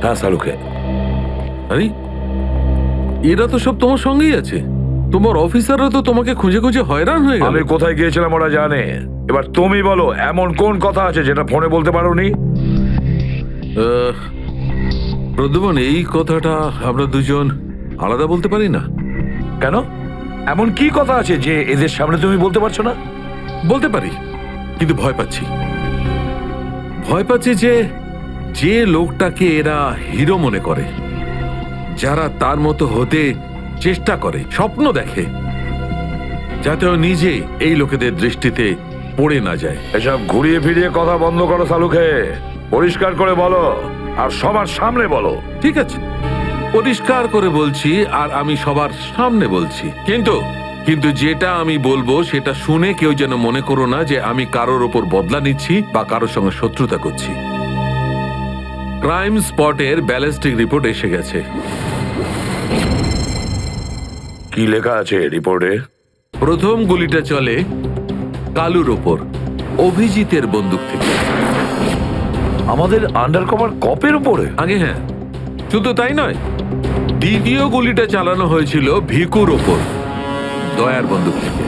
হ্যাঁ সালুকে। আরে এরা তো সব তোমার সঙ্গেই আছে। তোমার অফিসাররা তো তোমাকে খুঁজে খুঁজে হয়রান হয়ে গেল। আমি কোথায় গিয়েছিলাম ওরা জানে। এবার তুমি বলো, এমন কোন কথা আছে যেটা ফোনে বলতে পারোনি? প্রদ্যুমন, এই কথাটা আমরা দুজন আলাদা বলতে পারি না? কেন? এমন কি কথা আছে যে এদের সামনে তুমি বলতে পারছো না? বলতে পারি, কিন্তু ভয় পাচ্ছি। ভয় পাচ্ছি যে যে লোকটাকে এরা হিরো মনে করে, যারা তার মতো হতে চেষ্টা করে, স্বপ্ন দেখে, যাতে ও নিজে এই লোকেদের দৃষ্টিতে পড়ে না যায়। এসব ঘুরিয়ে ফিরিয়ে কথা বন্ধ করো সালুকে। পরিষ্কার করে বলো, আর সবার সামনে বলো। ঠিক আছে, পরিষ্কার করে বলছি, আর আমি সবার সামনে বলছি। কিন্তু কিন্তু যেটা আমি বলবো সেটা শুনে কেউ যেন মনে করো না যে আমি কারোর ওপর বদলা নিচ্ছি বা কারোর সঙ্গে শত্রুতা করছি। ক্রাইম স্পটের ব্যালিস্টিক রিপোর্ট এসে গেছে। কি লেখা আছে রিপোর্টে? প্রথম গুলিটা চলে কালুর ওপর, অভিজিতের বন্দুক থেকে। আমাদের আন্ডার কভার কপের উপরে? আগে হ্যাঁ, শুধু তাই নয়, দ্বিতীয় গুলিটা চালানো হয়েছিল ভিকুর ওপর, দয়ার বন্দুক থেকে।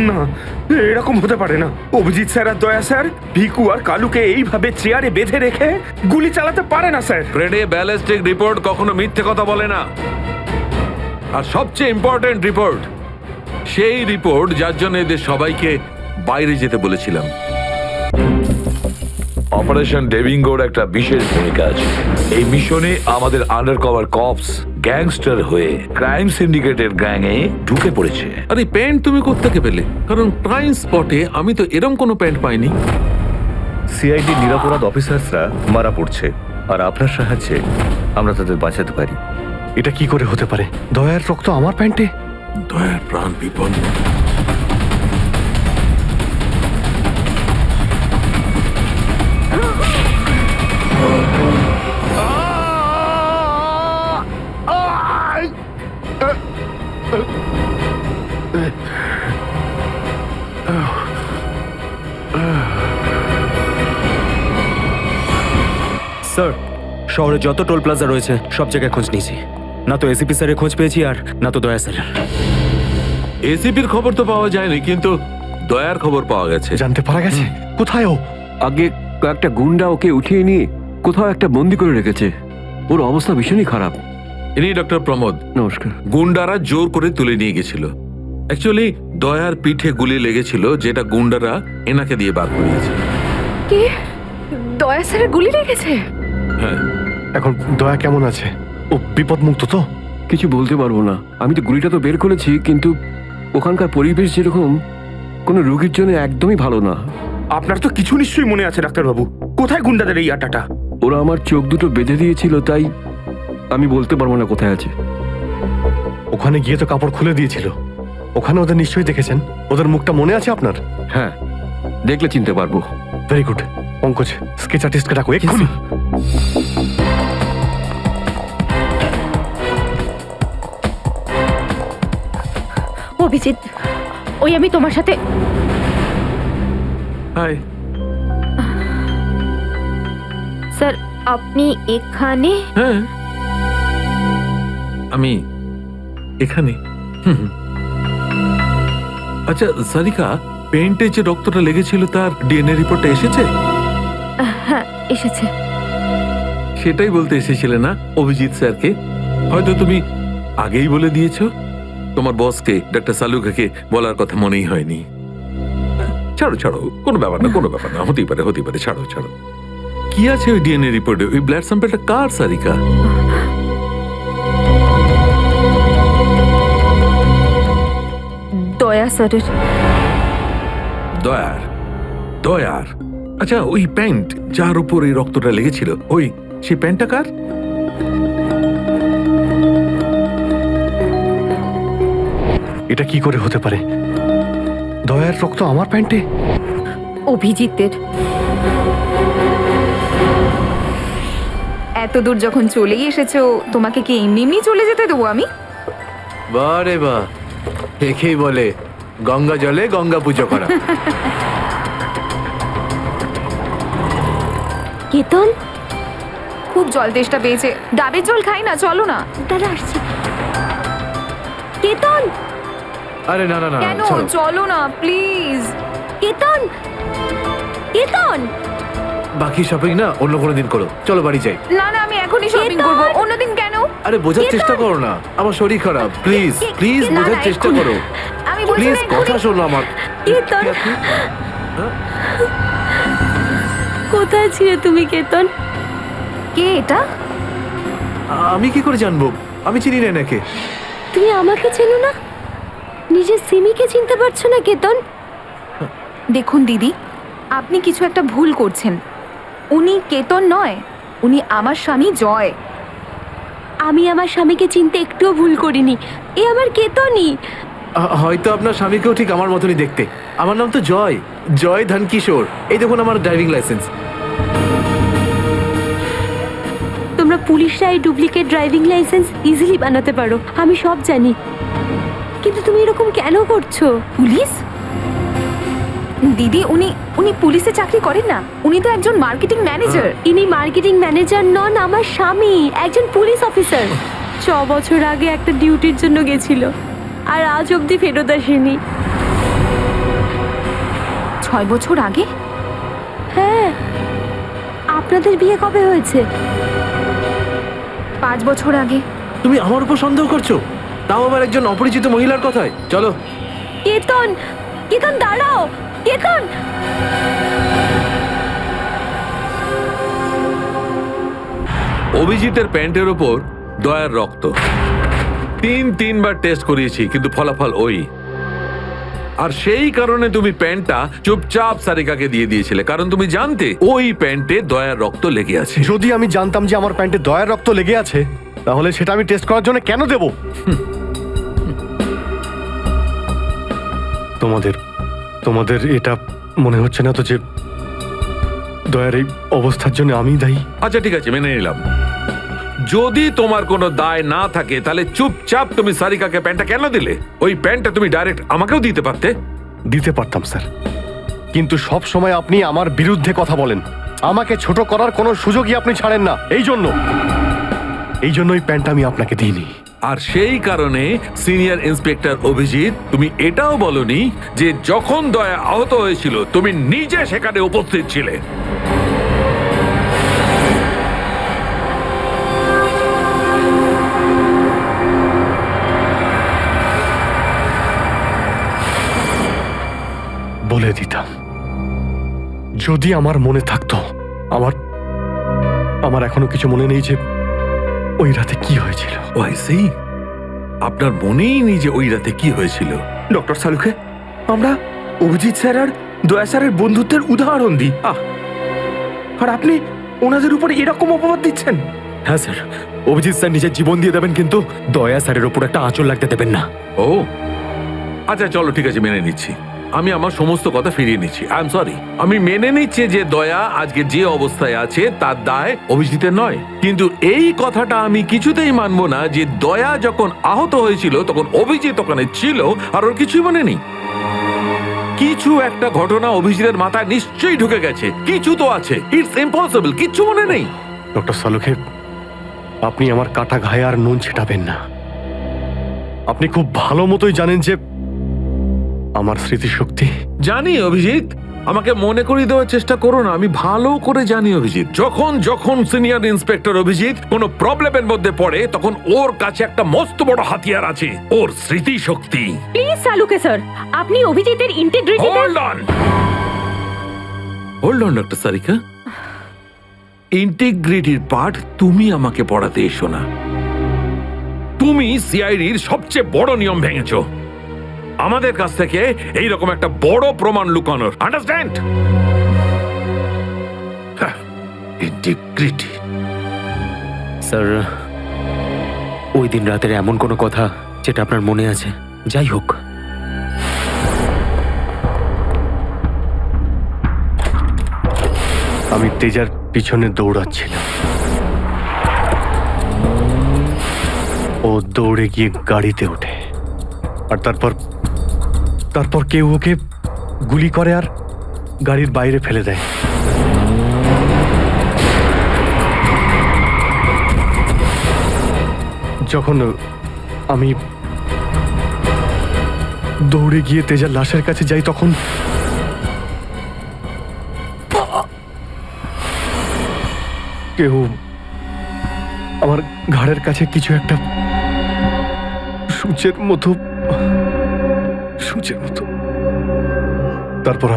না, এরকম হতে পারে না। অভিজিৎ স্যার আর দয়া স্যার ভিকু আর কালুকে এইভাবে চেয়ারে বেঁধে রেখে গুলি চালাতে পারে না স্যার। ফ্রেডে, ব্যালিস্টিক রিপোর্ট কখনো মিথ্যে কথা বলে না। আর সবচেয়ে ইম্পর্টেন্ট রিপোর্ট, সেই রিপোর্ট যার জন্য এদের সবাইকে বাইরে যেতে বলেছিলাম। অপারেশন ডেভিঙ্গোর একটা বিশেষ ভূমিকা আছে। এই মিশনে আমাদের আন্ডার কভার কপস গ্যাংস্টার হয়ে ক্রাইম সিন্ডিকেটের গ্যাংয়ে ঢুকে পড়েছে। আরে প্যান্ট তুমি কোত্থেকে পেলে? কারণ ক্রাইম স্পটে আমি তো এরম কোনো প্যান্ট পাইনি। সিআইডি নিরাপরাধ অফিসার্সরা মারা পড়ছে, আর আপনার সাহায্যে আমরা তাদের বাঁচাতে পারি। এটা কি করে হতে পারে? দয়ার রক্ত আমার প্যান্টে? দয়ার প্রাণ বিপন্ন। স্যার, শহরে যত টোল প্লাজা রয়েছে সব জায়গায় খোঁজ নিয়েছি। না তো এসিপি স্যারের খোঁজ পেয়েছি, আর না তো দয়া স্যারের। এসিপির খবর তো পাওয়া যায়নি, কিন্তু দয়ার খবর পাওয়া গেছে। জানতে পারা গেছে কোথায় ও? আগে কয়েকটা গুন্ডা ওকে উঠিয়ে নিয়ে কোথাও একটা বন্দি করে রেখেছে। ওর অবস্থা ভীষণই খারাপ। ইনি ডক্টর প্রমোদ। নমস্কার। গুন্ডারা জোর করে তুলে নিয়ে গেছিল। অ্যাকচুয়ালি দয়ার পিঠে গুলি লেগেছিল, যেটা গুন্ডারা এনাকে দিয়ে বার করিয়েছে। কি? দয়া স্যারের গুলি লেগেছে? হ্যাঁ। এখন দয়া কেমন আছে? ও বিপদ মুক্ত তো? কিছু বলতে পারবো না। আমি তো গুলিটা তো বের করেছি, কিন্তু ওখানকার পরিবেশ যেরকম কোনো রোগীর জন্য একদমই ভালো না। আপনার তো কিছু নিশ্চয়ই মনে আছে ডাক্তারবাবু। কোথায় গুন্ডাদের এই আটাটা? ওরা আমার চোখ দুটো বেঁধে দিয়েছিল, তাই আমি বলতে পারবো না কোথায় আছে। ওখানে গিয়ে তো কাপড় খুলে দিয়েছিল। ওখানে ওদের নিশ্চয়ই দেখেছেন। ওদের মুখটা মনে আছে আপনার? হ্যাঁ, দেখলে চিনতে পারবো। Very good. পঙ্কজ, স্কেচ আর্টিস্টকে ডাকো এক্ষুনি। অভিজিৎ, ওই আমি তোমার সাথে। হাই। স্যার, আপনি এখানে? হ্যাঁ, আমি এখানে। আচ্ছা সারিকা, পেন্টে যে রক্তটা লেগেছিল তার ডিএনএ রিপোর্টটা এসেছে? হ্যাঁ, এসেছে। সেটাই বলতে এসেছিলে না অভিজিৎ স্যারকে? হয়তো তুমি আগেই বলে দিয়েছো। তোমার বসকে, ডক্টর সালুকাকে বলার কথা মনেই হয়নি। ছাড়ো ছাড়ো, কোনো ব্যাপার না, কোনো ব্যাপার না। হতেই পারে, হতেই পারে। ছাড়ো ছাড়ো। কি আছে ওই ডিএনএ রিপোর্টে? ওই ব্লাড স্যাম্পলটা কার সারিকা? দয়া স্যারের। দয়ার? দয়ার? আচ্ছা, ওই প্যান্ট যার উপর এই রক্তটা লেগেছিল, ওই সেই প্যান্টটা কার? এটা কি করে হতে পারে? দয়ার রক্ত আমার প্যান্টে? অভিজিতের। এত দূর যখন চলেই এসেছো, তোমাকে কি এমনি এমনি চলে যেতে দেবো আমি? বারে বা, দেখেই বলে গঙ্গা জলে গঙ্গা পুজো করা। কেতন, খুব জল তেষ্টা পেয়েছে, ডাবের জল খাই না, চলো না। দাঁড়া আসছি। কেতন, আরে না না না কেন? ছাড়ো। চলো না প্লিজ। কেতন, কেতন। বাকি শপিং না অন্য কোনো দিন করো, চলো বাড়ি যাই। না না, আমি এখনই শপিং কেতন! করবো, অন্যদিন কেন? আরে বোঝার কেতন! চেষ্টা করো না, আমার শরীর খারাপ, প্লিজ প্লিজ না, বোঝার না, চেষ্টা এক্ষুনি। করো, আমি বলছি প্লিজ না, কথা এক্ষুনি। শোনো আমার। কেতন, কোথায় ছিলে তুমি কেতন? কে এটা? আমি কি করে জানবো? আমি চিনি না এনাকে। তুমি আমাকে চেনো না? নিজের সিমিকে চিনতে পারছো না কেতন? দেখুন দিদি, আপনি কিছু একটা ভুল করছেন। উনি কেতন নয়, উনি আমার স্বামী জয়। আমি আমার স্বামীকে চিনতে একটুও ভুল করিনি। এ আমার কেতনই। হয়তো আপনার স্বামীকেও ঠিক আমার মতনই দেখতে। আমার নাম তো জয়, জয় ধনকিশোর। এই দেখুন আমার ড্রাইভিং লাইসেন্স। তোমরা পুলিশরা এই ডুপ্লিকেট ড্রাইভিং লাইসেন্স ইজিলি বানাতে পারো, আমি সব জানি। কিন্তু তুমি এরকম কেন করছো? পুলিশ? দিদি, উনি পুলিশে চাকরি করেন না, উনি তো একজন মার্কেটিং ম্যানেজার। ইনি মার্কেটিং ম্যানেজার নন, আমার স্বামী একজন পুলিশ অফিসার। 6 বছর আগে একটা ডিউটির জন্য গেছিল, আর আজ অবধি ফেরত আসেনি। 6 বছর আগে? হ্যাঁ। আপনাদের বিয়ে কবে হয়েছে? 5 বছর আগে। তুমি আমার উপর সন্দেহ করছো, তাও আবার একজন অপরিচিত মহিলার কথায়। চলো। কেতন, কেতন দাঁড়াও, কেতন। অভিজিতের প্যান্টের ওপর দয়ার রক্ত। 3বার টেস্ট করিয়েছি, কিন্তু ফলাফল ওই। আর সেই কারণে তুমি প্যান্টটা চুপচাপ সারিকাকে দিয়ে দিয়েছিলে, কারণ তুমি জানতে ওই প্যান্টে দয়ার রক্ত লেগে আছে। যদি আমি জানতাম যে আমার প্যান্টে দয়ার রক্ত লেগে আছে, তাহলে সেটা আমি টেস্ট করার জন্য কেন দেব? তোমাদের এটা মনে হচ্ছে না তো যে দয়ার এই অবস্থার জন্য আমি দায়ী? আচ্ছা ঠিক আছে, মেনে নিলাম। যদি তোমার কোনো দায় না থাকে, তাহলে চুপচাপ তুমি সারিকাকে প্যান্টটা কেন দিলে? ওই প্যান্টটা তুমি ডাইরেক্ট আমাকেও দিতে পারতে। দিতে পারতাম স্যার, কিন্তু সব সময় আপনি আমার বিরুদ্ধে কথা বলেন। আমাকে ছোট করার কোনো সুযোগই আপনি ছাড়েন না। এই জন্য ওই প্যান্টটা আমি আপনাকে দিইনি। আর সেই কারণে সিনিয়র ইন্সপেক্টর অভিজিৎ, তুমি এটাও বলনি যে যখন দয়া আহত হয়েছিল তুমি নিজে সেখানে উপস্থিত ছিলে। বলে দিতাম, যদি আমার মনে থাকতো। আমার এখনো কিছু মনে নেই যে ওই রাতে কি হয়েছিল। ওয়াইসি, আপনার মনেই নেই যে ওই রাতে কি হয়েছিল? ডক্টর সালুখে, আমরা অভিজিৎ স্যার আর দয়া স্যারের বন্ধুত্বের উদাহরণ দিই। আর আপনি ওনাদের উপরে এরকম অপবাদ দিচ্ছেন? হ্যাঁ স্যার, অভিজিৎ স্যার নিজের জীবন দিয়ে দেবেন, কিন্তু দয়া স্যারের ওপর একটা আঁচল লাগতে দেবেন না। ও আচ্ছা, চলো ঠিক আছে, মেনে নিচ্ছি। আমি আমার সমস্ত কথা ফিরিয়ে নিচ্ছি। I am sorry. আমি মেনে নিচ্ছি যে দয়া আজকে যে অবস্থায় আছে তার দায় অভিজিতের নয়, কিন্তু এই কথাটা আমি কিছুতেই মানবো না যে দয়া যখন আহত হয়েছিল তখন অভিজিৎ ওখানে ছিল আর ওর কিছুই মনে নেই। কিছু একটা ঘটনা অভিজিতের মাথায় নিশ্চয়ই ঢুকে গেছে, কিছু তো আছে। ইটস ইম্পসিবল, কিচ্ছু মনে নেই। ডক্টর সালুখে, আপনি আমার কাটা ঘায়ে আর নুন ছেটাবেন না। আপনি খুব ভালো মতোই জানেন যে আমার স্মৃতিশক্তি। জানি অভিজিৎ, আমাকে মনে করিয়ে দেওয়ার চেষ্টা করো না। আমি ভালো করে জানি অভিজিৎ, যখন সিনিয়র ইন্সপেক্টর অভিজিৎ কোনো প্রবলেমের মধ্যে পড়ে তখন ওর কাছে একটা মস্ত বড় হাতিয়ার আছে, ওর স্মৃতিশক্তি। প্লিজ সালুকে স্যার, আপনি অভিজিতের integrity. Hold on doctor Sarika, ইন্টিগ্রিটির পার্ট তুমি আমাকে পড়াতে এসো না। তুমি সিআইডির সবচেয়ে বড় নিয়ম ভেঙেছো, আমাদের কাছ থেকে এইরকম একটা বড় প্রমাণ লুকানোর। আন্ডারস্ট্যান্ড? ইন্টিগ্রিটি। স্যার, ওই দিন রাতের এমন কোনো কথা যেটা আপনার মনে আছে? যাই হোক, আমি তেজার পিছনে দৌড়াচ্ছিলাম। ও দৌড়ে গিয়ে গাড়িতে ওঠে, আর তারপর কেউ ওকে গুলি করে আর গাড়ির বাইরে ফেলে দেয়। যখন আমি দৌড়ে গিয়ে তেজার লাশের কাছে যাই তখন কেউ আমার ঘাড়ের কাছে কিছু একটা সূচের মতো তারপর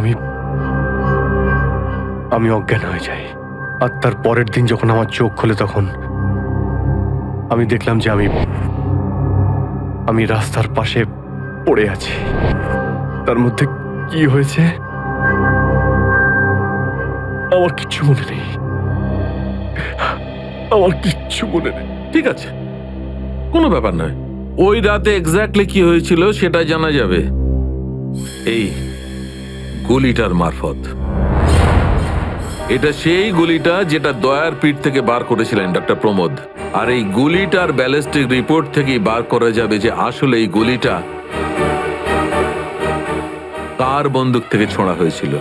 আমি অজ্ঞান হয়ে যাই। আর তার পরের দিন যখন আমার চোখ খোলে তখন আমি দেখলাম যে আমি রাস্তার পাশে পড়ে আছি। তার মধ্যে কি হয়েছে আমার কিচ্ছু মনে নেই, ঠিক আছে, কোনো ব্যাপার নয়। ওই রাতে এক্স্যাক্টলি কি হয়েছিল সেটা জানা যাবে এই গুলিটার মারফত। এটা সেই গুলিটা যেটা দয়ার পিঠ থেকে বার করেছিলেন ডক্টর প্রমোদ। আর এই গুলিটার ব্যালিস্টিক রিপোর্ট থেকেই বার করা যাবে যে আসলে এই গুলিটা কার বন্দুক থেকে ছোঁড়া হয়েছিল।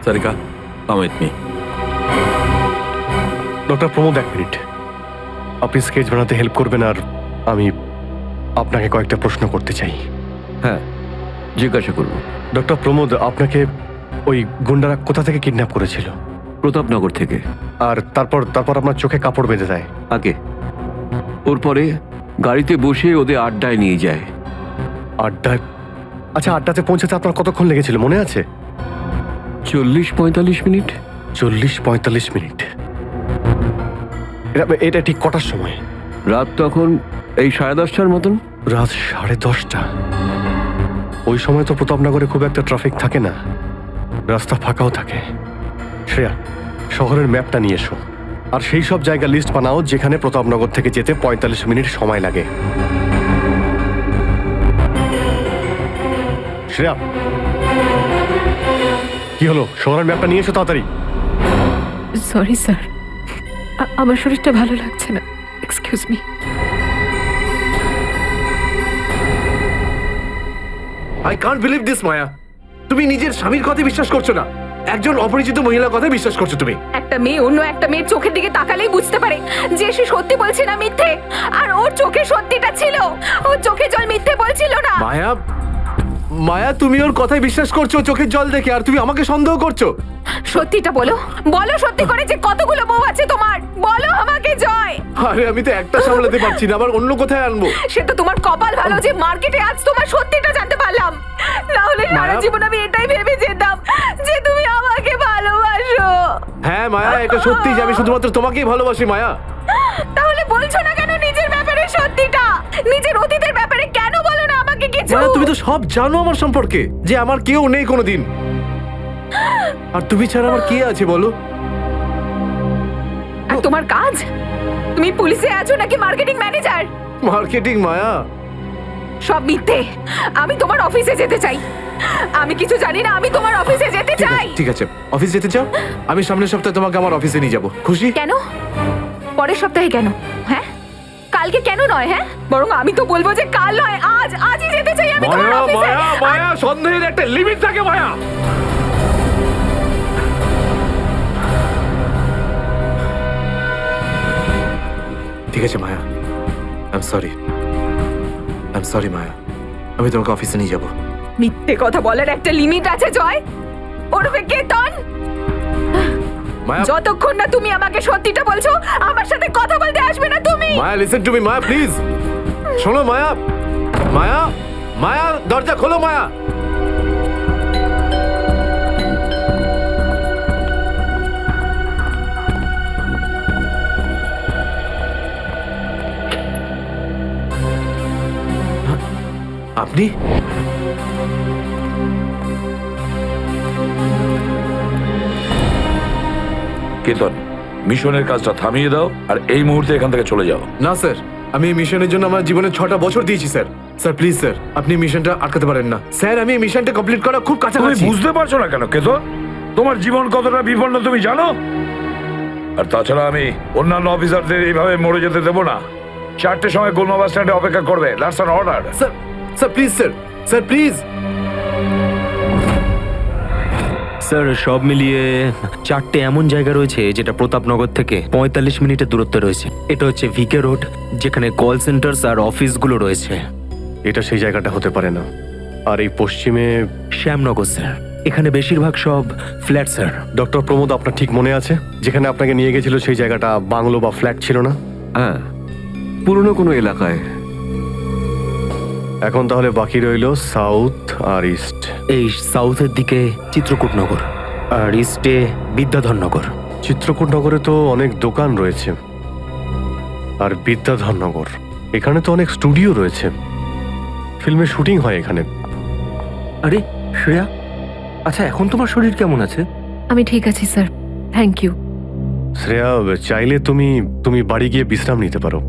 Sarika, come with me. Doctor Pramod, 1 minute. আপনি স্কেচ বানাতে হেল্প করবেন আর আমি আপনাকে কয়েকটা প্রশ্ন করতে চাই। হ্যাঁ, জিজ্ঞাসা করুন। ডক্টর প্রমোদ, আপনাকে ওই গুন্ডারা কোথা থেকে কিডন্যাপ করেছিল? প্রতাপনগর থেকে। আর তারপর আপনার চোখে কাপড় বেঁধে দেয়? আগে ওর পরে গাড়িতে বসে ওদের আড্ডায় নিয়ে যায়। আড্ডায়? আচ্ছা, আড্ডাতে পৌঁছাতে আপনার কতক্ষণ লেগেছিল মনে আছে? 40-45 মিনিট। 40-45 মিনিট। এটা ঠিক কটার সময়? রাত তখন এই 10:30টার মতন। রাত 10:30টা? ওই সময় তো প্রতাপনগরে খুব একটা ট্রাফিক থাকে না, রাস্তা ফাঁকাও থাকে। শ্রেয়া, শহরের ম্যাপটা নিয়ে এসো আর সেই সব জায়গা লিস্ট বানাও যেখানে প্রতাপনগর থেকে যেতে 45 মিনিট সময় লাগে। শ্রেয়া, কি হলো? শহরের ম্যাপটা নিয়ে এসো তাড়াতাড়ি। সরি স্যার, আমার শরীরটা ভালো লাগছে না, excuse me. I can't believe this Maya. তুমি নিজের স্বামীর কথা বিশ্বাস করছো না, একজন অপরিচিত মহিলার কথা বিশ্বাস করছো তুমি। একটা মেয়ে অন্য একটা মেয়ের চোখের দিকে তাকালেই বুঝতে পারে যে সে সত্যি বলছে না মিথ্যে। আর ওর চোখে সত্যিটা ছিল, ওর চোখে জল মিথ্যে বলছিল না। মায়া, মায়া, তুমি ওর কথায় বিশ্বাস করছো চোখের জল দেখে, আর তুমি আমাকে সন্দেহ করছো। সত্যিটা বলো, বলো সত্যি করে যে কতগুলো বউ আছে তোমার, বলো আমাকে জয়। আরে আমি তো একটা সামলাতে পারছি না, আবার অন্য কোথায় আনবো? সে তো তোমার কপাল ভালো যে মার্কেটে আজ তোমার সত্যিটা জানতে পারলাম, না হলে সারা জীবন আমি এটাই ভেবে যেতাম যে তুমি আমাকে ভালোবাসো। হ্যাঁ মায়া, এটা সত্যি যে আমি শুধুমাত্র তোমাকেই ভালোবাসি মায়া। তাহলে বলছো না কেন নিজের ব্যাপারে সত্যিটা? নিজের অতীতের ব্যাপারে কেন বলো না আমাকে কিছু? মায়া, তুমি তো সব জানো আমার সম্পর্কে, যে আমার কেউ নেই কোনোদিন, আর তুমি ছাড়া আমার কে আছে বলো? আর তোমার কাজ? তুমি পুলিশে আছো নাকি মার্কেটিং ম্যানেজার? মার্কেটিং মায়া। সব মিথ্যে। আমি তোমার অফিসে যেতে চাই। আমি কিছু জানি না, আমি তোমার অফিসে যেতে চাই। ঠিক আছে, অফিস যেতে চাও? আমি সামনের সপ্তাহে তোমাকে আমার অফিসে নিয়ে যাব। খুশি? কেন? পরের সপ্তাহে কেন? হ্যাঁ, কালকে কেন নয়? হ্যাঁ, বরং আমি তো বলবো যে কাল নয়, আজই যেতে চাই আমি তোমার মায়া, অফিসে। মায়া, মায়া, সন্দেহের একটা লিমিট থাকে মায়া। ঠিক আছে মায়া, আই এম সরি মায়া, আমি তোমাকে অফিসে নিয়ে যাব। মিথ্যে কথা বলার একটা লিমিট আছে জয়, ওরফে কেতন। মায়া, যতক্ষণ না তুমি আমাকে সত্যিটা বলছো, আমার সাথে কথা বলতে আসবে না তুমি। Maya, listen to me Maya, please শোনো মায়া। মায়া, মায়া, দরজা খোলো মায়া। আপনি? কেতন, মিশনের কাজটা থামিয়ে দাও আর এই মুহূর্তে এখান থেকে চলে যাও। না স্যার, আমি এই মিশনের জন্য আমার জীবনে 6টা বছর দিয়েছি স্যার। স্যার প্লিজ স্যার, আপনি মিশনটা আটকাতে পারেন না স্যার। আমি এই মিশনটা কমপ্লিট করা খুব তুমি কাছাকাছি। বুঝতে পারছো না কেন কেতন? তোমার জীবন কতটা বিপন্ন তুমি জানো? আর তাছাড়া আমি অন্যান্য অফিসারদের এইভাবে মরে যেতে দেবো না। 4টের সময় গোলমা বাস স্ট্যান্ডে অপেক্ষা করবে, that's an order. Sir, sir please sir, sir please sir সব মিলিয়ে 4টে এমন জায়গা রয়েছে যেটা প্রতাপনগর থেকে 45 মিনিটের দূরত্বে রয়েছে। এটা হচ্ছে ভিকে রোড, যেখানে কল সেন্টার্স আর অফিসগুলো রয়েছে। এটা সেই জায়গাটা হতে পারে না। আর এই পশ্চিমে শ্যামনগর স্যার, এখানে বেশিরভাগ সব ফ্ল্যাট স্যার। ডক্টর প্রমোদ, আপনার ঠিক মনে আছে যেখানে আপনাকে নিয়ে গেছিল সেই জায়গাটা বাংলো বা ফ্ল্যাট ছিল না? হ্যাঁ, পুরনো কোনো এলাকায়। এখন তাহলে বাকি রইল সাউথ আর ইস্ট। এই সাউথের দিকে চিত্রকূটনগর আর ইস্টে বিদ্যাধরনগর। চিত্রকূটনগরে তো অনেক দোকান রয়েছে, আর বিদ্যাধরনগর এখানে তো অনেক স্টুডিও রয়েছে, ফিল্মের শুটিং হয় এখানে। আরে শ্রেয়া, আচ্ছা এখন তোমার শরীর কেমন আছে? আমি ঠিক আছি স্যার, থ্যাংক ইউ। শ্রেয়া, চাইলে তুমি বাড়ি গিয়ে বিশ্রাম নিতে পারো,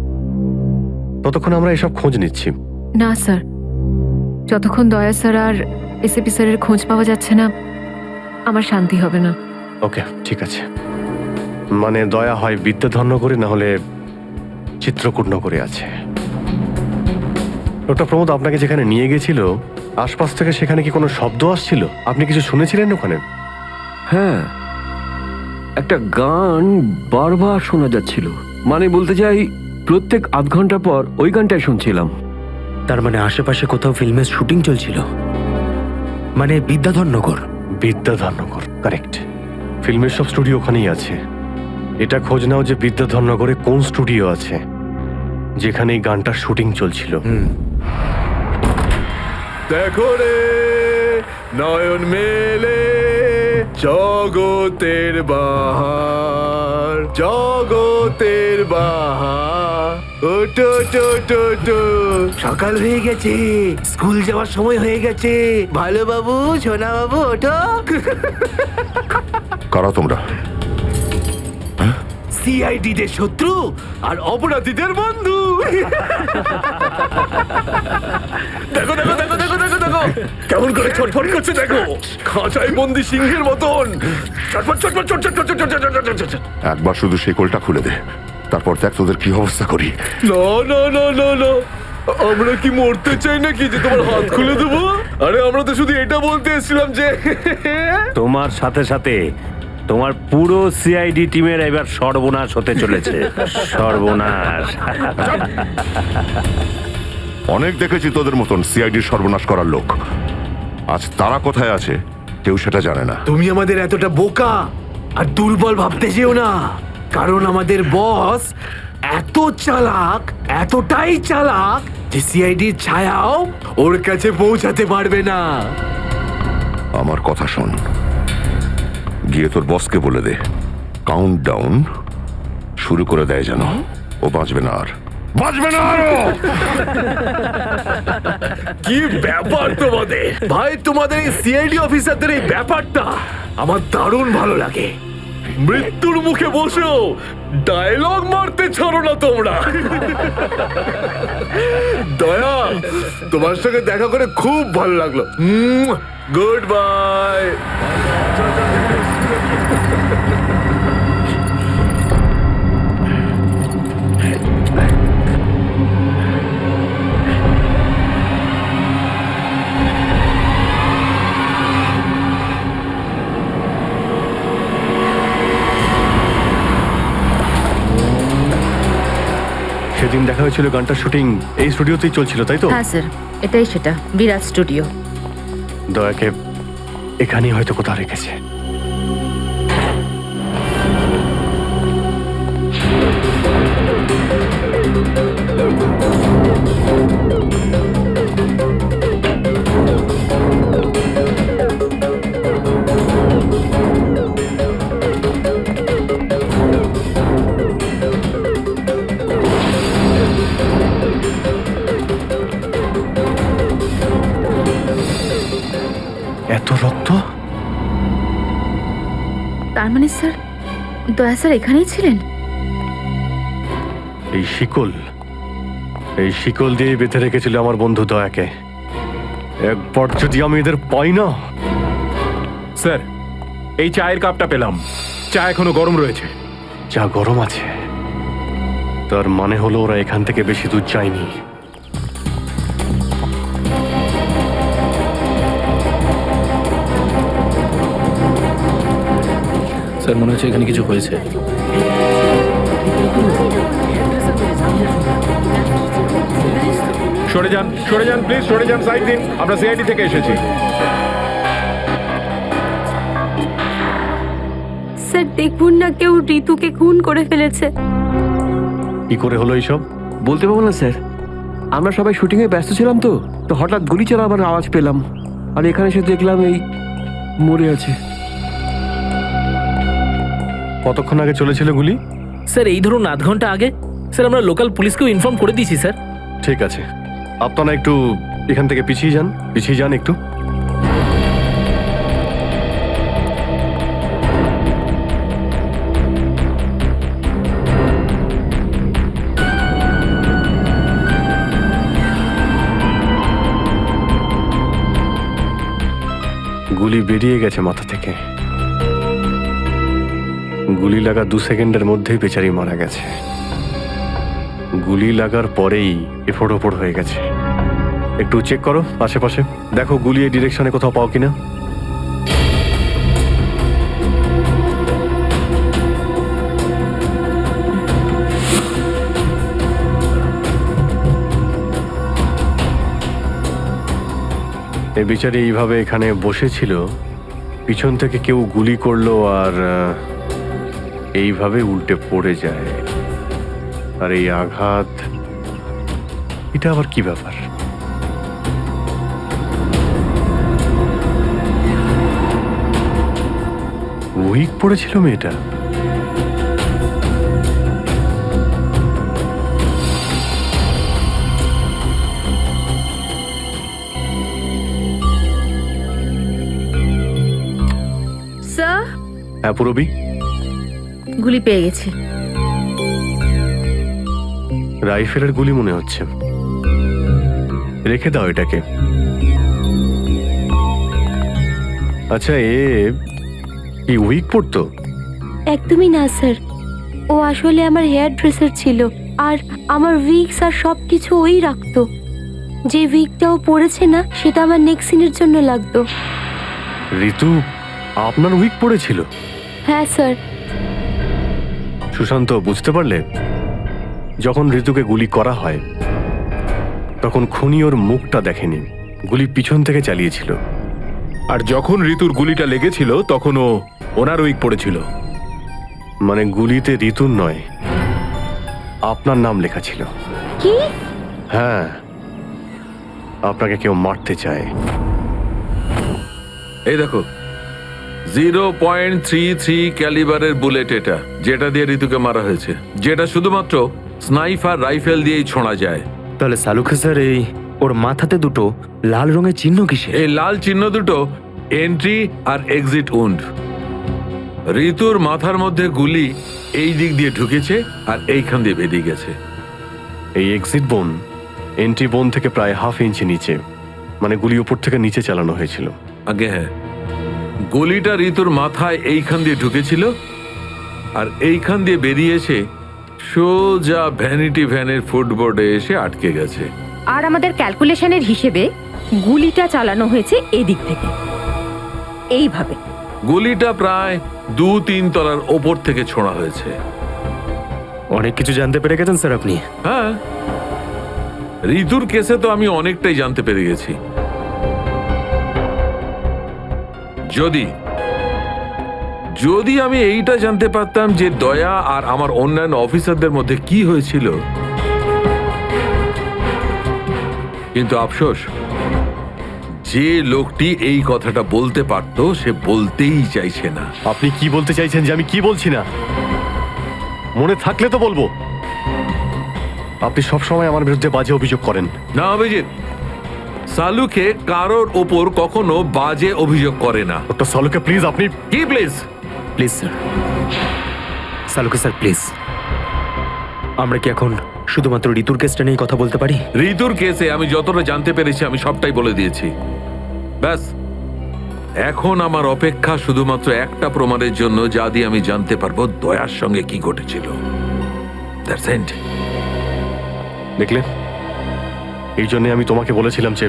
ততক্ষণ আমরা এসব খোঁজ নিচ্ছি। না স্যার, যতক্ষণ দয়া স্যার আর এসিপি স্যারের খোঁজ পাওয়া যাচ্ছে না, আমার শান্তি হবে না। ওকে, ঠিক আছে। মানে দয়া হয় বিদ্যাধরনগরে, না হলে চিত্রকূটনগরে আছে। ডক্টর প্রমোদ আপনাকে যেখানে নিয়ে গেছিল, আশপাশ থেকে সেখানে কি কোনো শব্দ আসছিল? আপনি কিছু শুনেছিলেন ওখানে? হ্যাঁ, একটা গান বারবার শোনা যাচ্ছিল। মানে বলতে চাই, প্রত্যেক আধ ঘন্টা পর ওই গানটাই শুনছিলাম। তার মানে আশেপাশে কোথাও ফিল্মের শুটিং চলছিল, মানে বিদ্যাধরনগর। বিদ্যাধরনগর, কারেক্ট। ফিল্মের সব স্টুডিও ওখানেই আছে। এটা খোঁজ নাও যে বিদ্যাধরনগরে কোন স্টুডিও আছে যেখানে এই গানটার শুটিং চলছিল। দেখো রে নয়ন মেলে জগতের বাহার, জগতের বাহার। ওটো টো টো টো, সকাল হয়ে গেছে, স্কুল যাওয়ার সময় হয়ে গেছে। ভালো বাবু, সোনা বাবু, ওঠো। কারা তোমরা? সিআইডি দের শত্রু আর অপরাধীদের বন্ধু। দেখো দেখো দেখো দেখো দেখো দেখো কেমন করে ছটফট করছে, দেখো খাঁচায় বন্দি সিংহের মতন ছটফট ছটফট ছটফট ছটফট ছটফট। একবার শুধু শেকলটা খুলে দে, তারপর দেখ তোদের কি অবস্থা করি। না না না না না, আমরা কি মরতে চাই নাকি যে তোমার হাত খুলে দেবো? আরে আমরা তো শুধু এটা বলতে এসেছিলাম যে তোমার সাথে সাথে তোমার পুরো সিআইডি টিমের এবার সর্বনাশ হতে চলেছে। সর্বনাশ। অনেক দেখেছি তোদের মতন সিআইডির সর্বনাশ করার লোক। আজ তারা কোথায় আছে কেউ সেটা জানে না। তুমি আমাদের এতটা বোকা আর দুর্বল ভাবতে যেও না, কারণ আমাদের বস এত চালাক, এতটাই চালাক যে সিআইডির ছায়াও ওর কাছে পৌঁছাতে পারবে না। আমার কথা শোন, গিয়ে তোর বসকে বলে দে কাউন্ট ডাউন শুরু করে দেয় যেন ও বাঁচবে না, আর বাঁচবে না আরো। কি ব্যাপার তোমাদের ভাই, তোমাদের এই সিআইডি অফিসারদের এই ব্যাপারটা আমার দারুণ ভালো লাগে। মৃত্যুর মুখে বসেও ডায়লগ মারতে ছাড়ো না তোমরা। দয়া, তোমার সঙ্গে দেখা করে খুব ভালো লাগলো। Good bye. সেদিন দেখা হয়েছিল গানটার শুটিং এই স্টুডিওতেই চলছিল, তাই তো? হ্যাঁ স্যার, এটাই সেটা, বিরাট স্টুডিও। দয়াকে এখানেই হয়তো কোথাও রেখেছে। এত রক্ত? তার মানে স্যার, দয়া স্যার এখানেই ছিলেন? এই শিকল দিয়ে বেঁধে রেখেছিল আমার বন্ধু দয়াকে। একবার যদি আমি এদের পাই না। স্যার, এই চায়ের কাপটা পেলাম, চা এখনো গরম রয়েছে। চা গরম আছে, তার মানে হলো ওরা এখান থেকে বেশি দূর যায়নি। স্যার মনে হচ্ছে এখানে কিছু হয়েছে। সরে যান প্লিজ, সরে যান, সাইড দিন। আমরা সিআইডি থেকে এসেছি। স্যার দেখুন না, কেউ ঋতুকে খুন করে ফেলেছে। কি করে হলো এইসব? বলতে পারবো না স্যার, আমরা সবাই শুটিংয়ে ব্যস্ত ছিলাম তো হঠাৎ গুলি চালাবার আওয়াজ পেলাম, আর এখানে এসে দেখলাম এই মরে আছে। কতক্ষণ আগে চলেছিল গুলি? স্যার এই ধরুন আধ ঘন্টা আগে। স্যার আমরা লোকাল পুলিশকেও ইনফর্ম করে দিয়েছি স্যার। ঠিক আছে, আপনারা একটু এখান থেকে পিছিয়ে যান একটু। গুলি বেরিয়ে গেছে মাথা থেকে। গুলি লাগা 2 সেকেন্ডের মধ্যেই বেচারি মারা গেছে। গুলি লাগার পরেই এফোড় ওপড় হয়ে গেছে। একটু চেক করো আশেপাশে, দেখো গুলি এই ডিরেকশনে কোথাও পাও কিনা। এই বিচারি এইভাবে এখানে বসেছিল, পিছন থেকে কেউ গুলি করলো আর এইভাবে উল্টে পড়ে যায়। আর এই আঘাত, এটা আবার কি ব্যাপার? উইক পড়েছিল মেয়েটা। স্যার, হ্যাঁ পুরবি, গুলি পেয়ে গেছি। রাইফেলের গুলি মনে হচ্ছে। রেখে দাও এটাকে। আচ্ছা, কি উইক পড়তো? একদমই না স্যার, ও আসলে আমার হেয়ার ড্রেসার ছিল, আর আমার উইগস আর সব কিছু ওই রাখতো। যে উইগটা ও পড়েছে না, সেটা আমার নেক্সট সিনের জন্য লাগতো। ঋতু আপনার উইক পড়েছিল? হ্যাঁ স্যার। সুশান্ত, বুঝতে পারলে? যখন ঋতুকে গুলি করা হয় তখন খুনি ওর মুখটা দেখেনি, গুলি পিছন থেকে চালিয়েছিল। আর যখন ঋতুর গুলিটা লেগেছিল তখন ওনার উইক পড়েছিল। মানে গুলিতে ঋতুর নয়, আপনার নাম লেখা ছিল। কি? হ্যাঁ, আপনাকে কেউ মারতে চায়। এই দেখো, 0.33 ক্যালিবারের বুলেট এটা, যেটা দিয়ে ঋতুকে মারা হয়েছে, যেটা শুধুমাত্র স্নাইপার রাইফেল দিয়েই ছোঁড়া যায়। তাহলে সালুখা স্যার, এই ওর মাথাতে দুটো লাল রঙের চিহ্ন কিসে? এই লাল চিহ্ন দুটো এন্ট্রি আর এক্সিট উন্ড। ঋতুর মাথার মধ্যে গুলি এই দিক দিয়ে ঢুকেছে আর এইখান দিয়ে বেরিয়ে গেছে। এই এক্সিট বোন এন্ট্রি বোন থেকে প্রায় 1/2 ইঞ্চি নিচে, মানে গুলি উপর থেকে নিচে চালানো হয়েছিল। আগে হ্যাঁ, গুলিটা ঋতুর মাথায় এইখান দিয়ে ঢুকেছিল আর এইখান দিয়ে বেরিয়ে এসে সোজা ভ্যানিটি ভ্যানের ফুটবোর্ডে এসে আটকে গেছে। আর আমাদের ক্যালকুলেশনের হিসেবে গুলিটা চালানো হয়েছে এদিক থেকে, এইভাবে। গুলিটা প্রায় 2-3 তলার ওপর থেকে ছোঁড়া হয়েছে। অনেক কিছু জানতে পেরে গেছেন স্যার আপনি। হ্যাঁ, ঋতুর কেসে তো আমি অনেকটাই জানতে পেরে গেছি। যদি আমি এইটা জানতে পারতাম যে দয়া আর আমার অন্যান্য অফিসারদের মধ্যে কি হয়েছিল, কিন্তু আফসোস, যে লোকটি এই কথাটা বলতে পারতো সে বলতেই চাইছে না। আপনি কি বলতে চাইছেন যে আমি কি বলছি না? মনে থাকলে তো বলবো। আপনি সবসময় আমার বিরুদ্ধে বাজে অভিযোগ করেন। না অভিজিৎ, সালুকে কারোর ওপর কখনো বাজে অভিযোগ করে না। ডক্টর সালুকে প্লিজ, আপনি কি please? Please sir, Salukha sir please, আমরা কি এখন শুধুমাত্র ঋতুর কেসটা নিয়ে কথা বলতে পারি? ঋতুর কেসে আমি যতটা জানতে পেরেছি আমি সবটাই বলে দিয়েছি। ব্যাস, এখন আমার অপেক্ষা শুধুমাত্র একটা প্রমাণের জন্য, যা দিয়ে আমি জানতে পারবো দয়ার সঙ্গে কি ঘটেছিল। That's it. দেখলে, এই জন্য আমি তোমাকে বলেছিলাম যে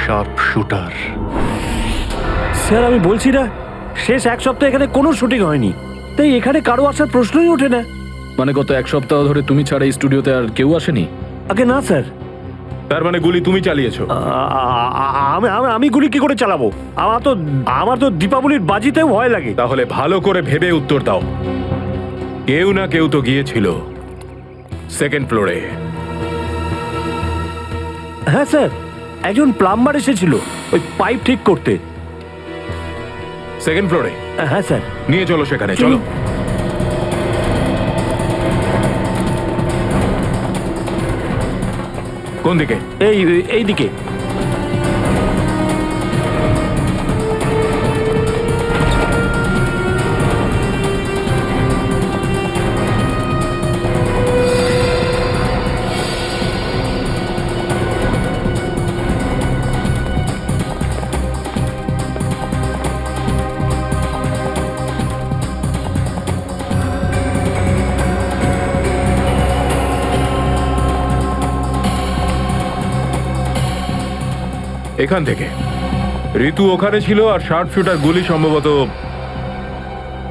শার্প শুটার। স্যার আমি বলছি না, শেষ এক সপ্তাহ এখানে কোনো শুটিং হয়নি, তাই এখানে কারো আসার প্রশ্নই ওঠে না। মানে গত এক সপ্তাহ ধরে তুমি ছাড়া এই স্টুডিওতে আর কেউ আসেনি? আগে না স্যার। তার মানে গুলি তুমি চালিয়েছো? আমি গুলি কি করে চালাবো? আমার তো দীপাবলির বাজিতেও ভয় লাগে। তাহলে ভালো করে ভেবে উত্তর দাও। কেউ না কেউ তো গিয়েছিল সেকেন্ড ফ্লোরে। হ্যাঁ স্যার, একজন প্লাম্বার এসেছিল ওই পাইপ ঠিক করতে। সেকেন্ড ফ্লোরে? হ্যাঁ স্যার। নিয়ে চলো সেখানে, চলো। কোন দিকে? এই দিকে। এখান থেকে ঋতু ওখানে ছিল, আর শার্প শুটার গুলি সম্ভবত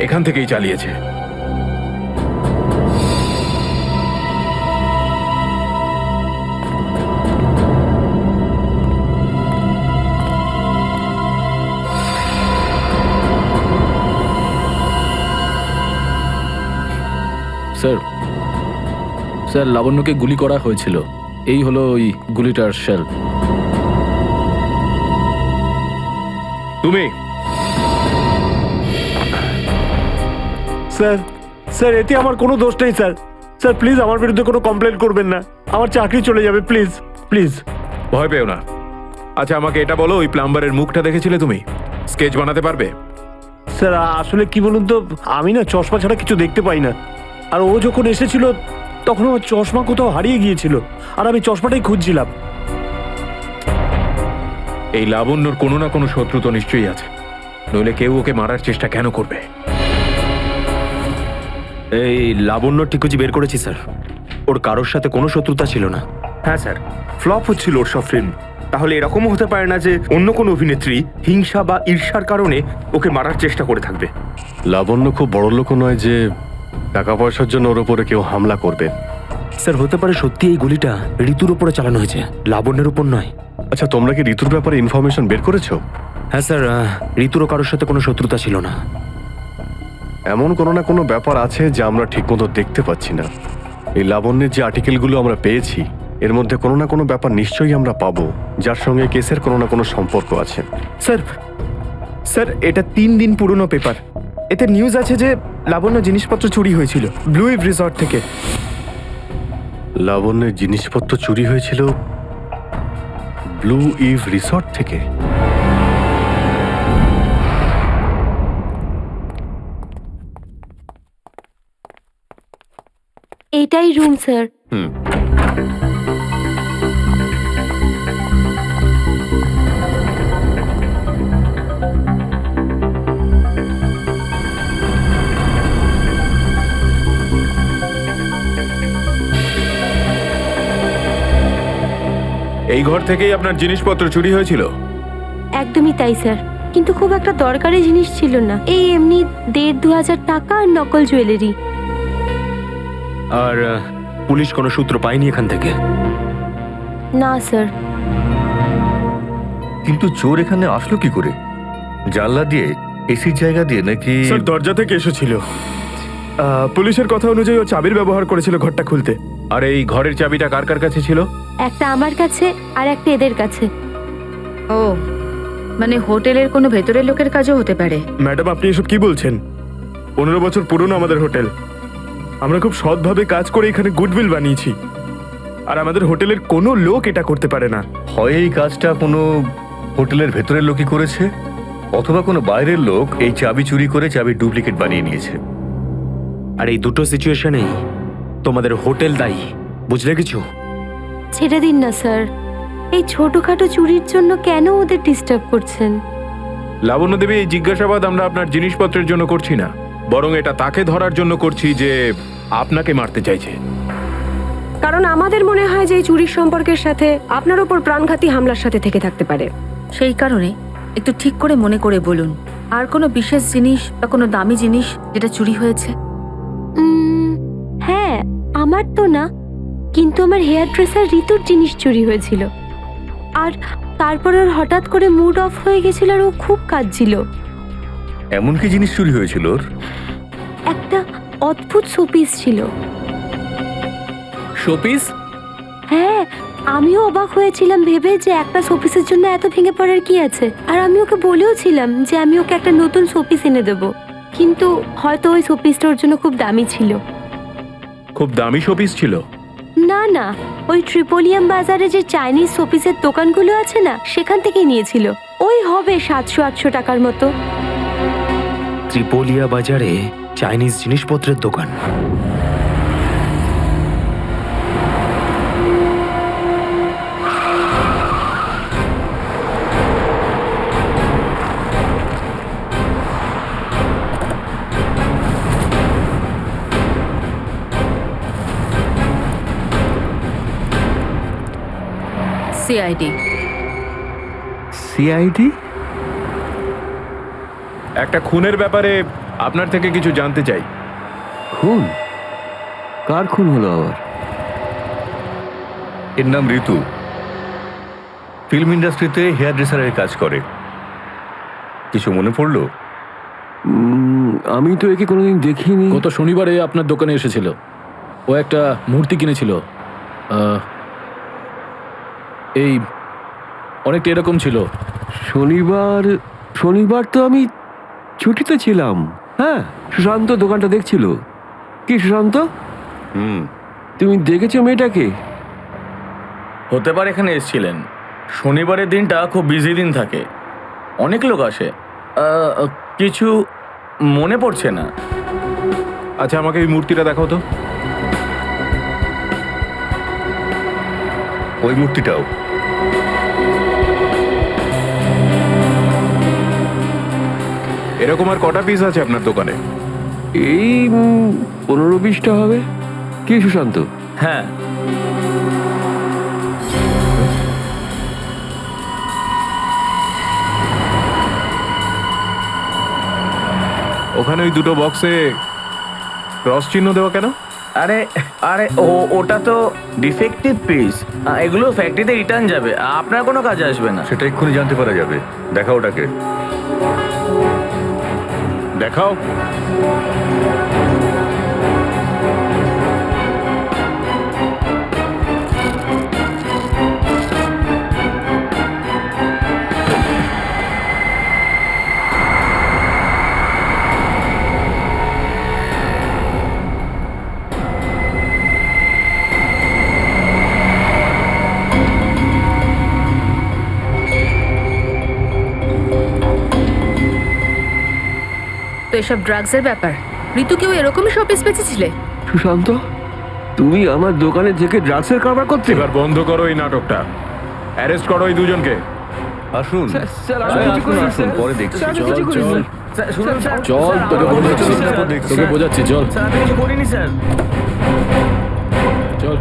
এখান থেকেই চালিয়েছে। স্যার, স্যার লাবণ্যকে গুলি করা হয়েছিল। এই হলো ওই গুলিটার শেল। তুমি? স্যার এতে আমার কোনো দোষ নেই স্যার। স্যার প্লিজ আমার বিরুদ্ধে কোনো কমপ্লেন করবেন না, আমার চাকরি চলে যাবে, প্লিজ প্লিজ। ভয় পেও না। আচ্ছা আমাকে এটা বলো, ওই প্লাম্বারের মুখটা দেখেছিলে তুমি? স্কেচ বানাতে পারবে? স্যার আসলে কি বলুন তো, আমি না চশমা ছাড়া কিছু দেখতে পাই না। আর ও যখন এসেছিল তখন আমার চশমা কোথাও হারিয়ে গিয়েছিল, আর আমি চশমাটাই খুঁজছিলাম। এই লাবণ্যর কোনো না কোনো শত্রু তো নিশ্চয়ই আছে, নইলে কেউ ওকে মারার চেষ্টা কেন করবে? এই লাবণ্য ঠিকুজি বের করেছি স্যার, ওর কারোর সাথে কোনো শত্রুতা ছিল না। হ্যাঁ স্যার, ফ্লপ হচ্ছিল ওর সব ফিল্ম। তাহলে এরকমও হতে পারে না যে অন্য কোনো অভিনেত্রী হিংসা বা ঈর্ষার কারণে ওকে মারার চেষ্টা করে থাকবে। লাবণ্য খুব বড় লোক নয় যে টাকা পয়সার জন্য ওর উপরে কেউ হামলা করবে। স্যার হতে পারে সত্যি এই গুলিটা ঋতুর উপরে চালানো হয়েছে, লাবণ্যের উপর নয়। আচ্ছা তোমরা কি ঋতুর ব্যাপারে ইনফরমেশন বের করেছো? হ্যাঁ স্যার, ঋতুরও কারোর সাথে কোনো শত্রুতা ছিল না। এমন কোনো না কোনো ব্যাপার আছে যা আমরা ঠিকমতো দেখতে পাচ্ছি না। এই লাবণ্যের যে আর্টিকেলগুলো আমরা পেয়েছি এর মধ্যে কোনো না কোনো ব্যাপার নিশ্চয়ই আমরা পাবো যার সঙ্গে কেসের কোনো না কোনো সম্পর্ক আছে। স্যার এটা 3 দিন পুরনো পেপার। এতে নিউজ আছে যে লাবণ্য জিনিসপত্র চুরি হয়েছিল ব্লু ইভ রিসর্ট থেকে। লাবণ্যের জিনিসপত্র চুরি হয়েছিল ব্লু ইভ রিসর্ট থেকে? এটাই রুম স্যার। এই ঘর থেকেই আপনার জিনিসপত্র চুরি হয়েছিল? একদমই তাই স্যার, কিন্তু খুব একটা দরকারি জিনিস ছিল না। এই এমনি 1,500-2,000 টাকা আর নকল জুয়েলারি। আর পুলিশ কোনো সূত্র পায়নি এখান থেকে? না স্যার। কিন্তু চোর এখানে আসলো কি করে? জানলা দিয়ে, এসির জায়গা দিয়ে নাকি? স্যার দরজা থেকে এসেছিল। পুলিশের কথা অনুযায়ী ও চাবির ব্যবহার করেছিল ঘরটা খুলতে। আর এই ঘরের চাবিটা কার কার কাছে ছিল? একটা আমার কাছে আর একটা এদের কাছে। ও মানে হোটেলের কোনো ভেতরের লোকের কাজও হতে পারে। ম্যাডাম আপনি এসব কি বলছেন? 15 বছর পুরনো আমাদের হোটেল। আমরা খুব সৎভাবে কাজ করে এখানে গুডউইল বানিয়েছি, আর আমাদের হোটেলের কোনো লোক এটা করতে পারে না। হয় এই কাজটা কোনো হোটেলের ভেতরের লোকই করেছে, অথবা কোনো বাইরের লোক এই চাবি চুরি করে চাবি ডুপ্লিকেট বানিয়ে নিয়েছে। আর এই দুটো সিচুয়েশনেই তোমাদের হোটেল দায়ী, বুঝলে কিছু? ছেড়ে দিন না স্যার, এই ছোটখাটো চুরির জন্য কেন ওদের ডিস্টার্ব করছেন? লাবণ্য দেবী, এই জিজ্ঞাসাবাদ আমরা আপনার জিনিসপত্রের জন্য করছি না, বরং এটা তাকে ধরার জন্য করছি যে আপনাকে মারতে চাইছে। কারণ আমাদের মনে হয় যে এই চুরির সম্পর্কের সাথে আপনার উপর প্রাণঘাতী হামলার সাথে থেকে থাকতে পারে। সেই কারণে একটু ঠিক করে মনে করে বলুন, আর কোনো বিশেষ জিনিস বা কোনো দামি জিনিস যেটা চুরি হয়েছে? হ্যাঁ, আমার তো না, কিন্তু আমার হেয়ার ড্রেসার ঋতুর জিনিস চুরি হয়েছিল। আর তারপর ওর হঠাৎ করে মুড অফ হয়ে গেছিল আর ও খুব কাঁদছিল। এমন কি জিনিস চুরি হয়েছিল ওর? একটা অদ্ভুত শোপিস ছিল। শোপিস? হ্যাঁ, আমিও অবাক হয়েছিলাম ভেবে যে একটা শোপিসের জন্য এত ভেঙে পড়ার কি আছে। আর আমি ওকে বলেও ছিলাম যে আমি ওকে একটা নতুন শোপিস এনে দেবো, কিন্তু হয়তো ওই শোপিসটা ওর জন্য খুব দামি ছিল। খুব দামি শোপিস ছিল? না না, ওই ট্রিপোলিয়াম বাজারে যে চাইনিজ শোপিসের দোকানগুলো আছে না, সেখান থেকেই নিয়েছিল। ওই হবে 700-800 টাকার মতো। ত্রিপোলিয়া বাজারে চাইনিজ জিনিসপত্রের দোকান? সিআইডি। সিআইডি? একটা খুনের ব্যাপারে আপনার থেকে কিছু জানতে চাই। খুন? কার খুন হলো আবার? এর নাম ঋতু, ফিল্ম ইন্ডাস্ট্রিতে হেয়ার ড্রেসারের কাজ করে। কিছু মনে পড়লো? আমি তো একে কোনোদিন দেখিনি। গত শনিবারে আপনার দোকানে এসেছিল। ও একটা মূর্তি কিনেছিল, এই অনেকটা এরকম ছিল। শনিবার তো আমি ছুটিতে ছিলাম। হ্যাঁ, সুশান্ত দোকানটা দেখছিল। কি সুশান্ত, তুমি দেখেছো মেয়েটাকে? হতে পারে এখানে এসেছিলেন। শনিবারের দিনটা খুব বিজি দিন থাকে, অনেক লোক আসে। কিছু মনে পড়ছে না। আচ্ছা, আমাকে এই মূর্তিটা দেখাও তো। ওই মূর্তিটাও? এরকম আর কটা পিস আছে আপনার দোকানে? এই 15-20টা হবে। কি সুশান্ত? হ্যাঁ, ওখানে ওই দুটো বক্সে ক্রস চিহ্ন দেওয়া কেন? আরে আরে ওটা তো ডিফেক্টিভ পিস, এগুলো ফ্যাক্টরিতে রিটার্ন যাবে, আপনার কোনো কাজে আসবে না। সেটা এক্ষুনি জানতে পারা যাবে। দেখাও ওটাকে, দেখাও। তো এসব ড্রাগসের ব্যাপার। ঋতুকেও এরকমই শোপিস বেঁচেছিলে? সুশান্ত, তুমি আমার দোকানে থেকে ড্রাগসের কারবার করতে? এবার বন্ধ করো এই নাটকটা। অ্যারেস্ট করো এই দুজনকে। আসুন। পরে দেখছি। চল, তোকে বোঝাচ্ছি, চল করিনি স্যার। চল।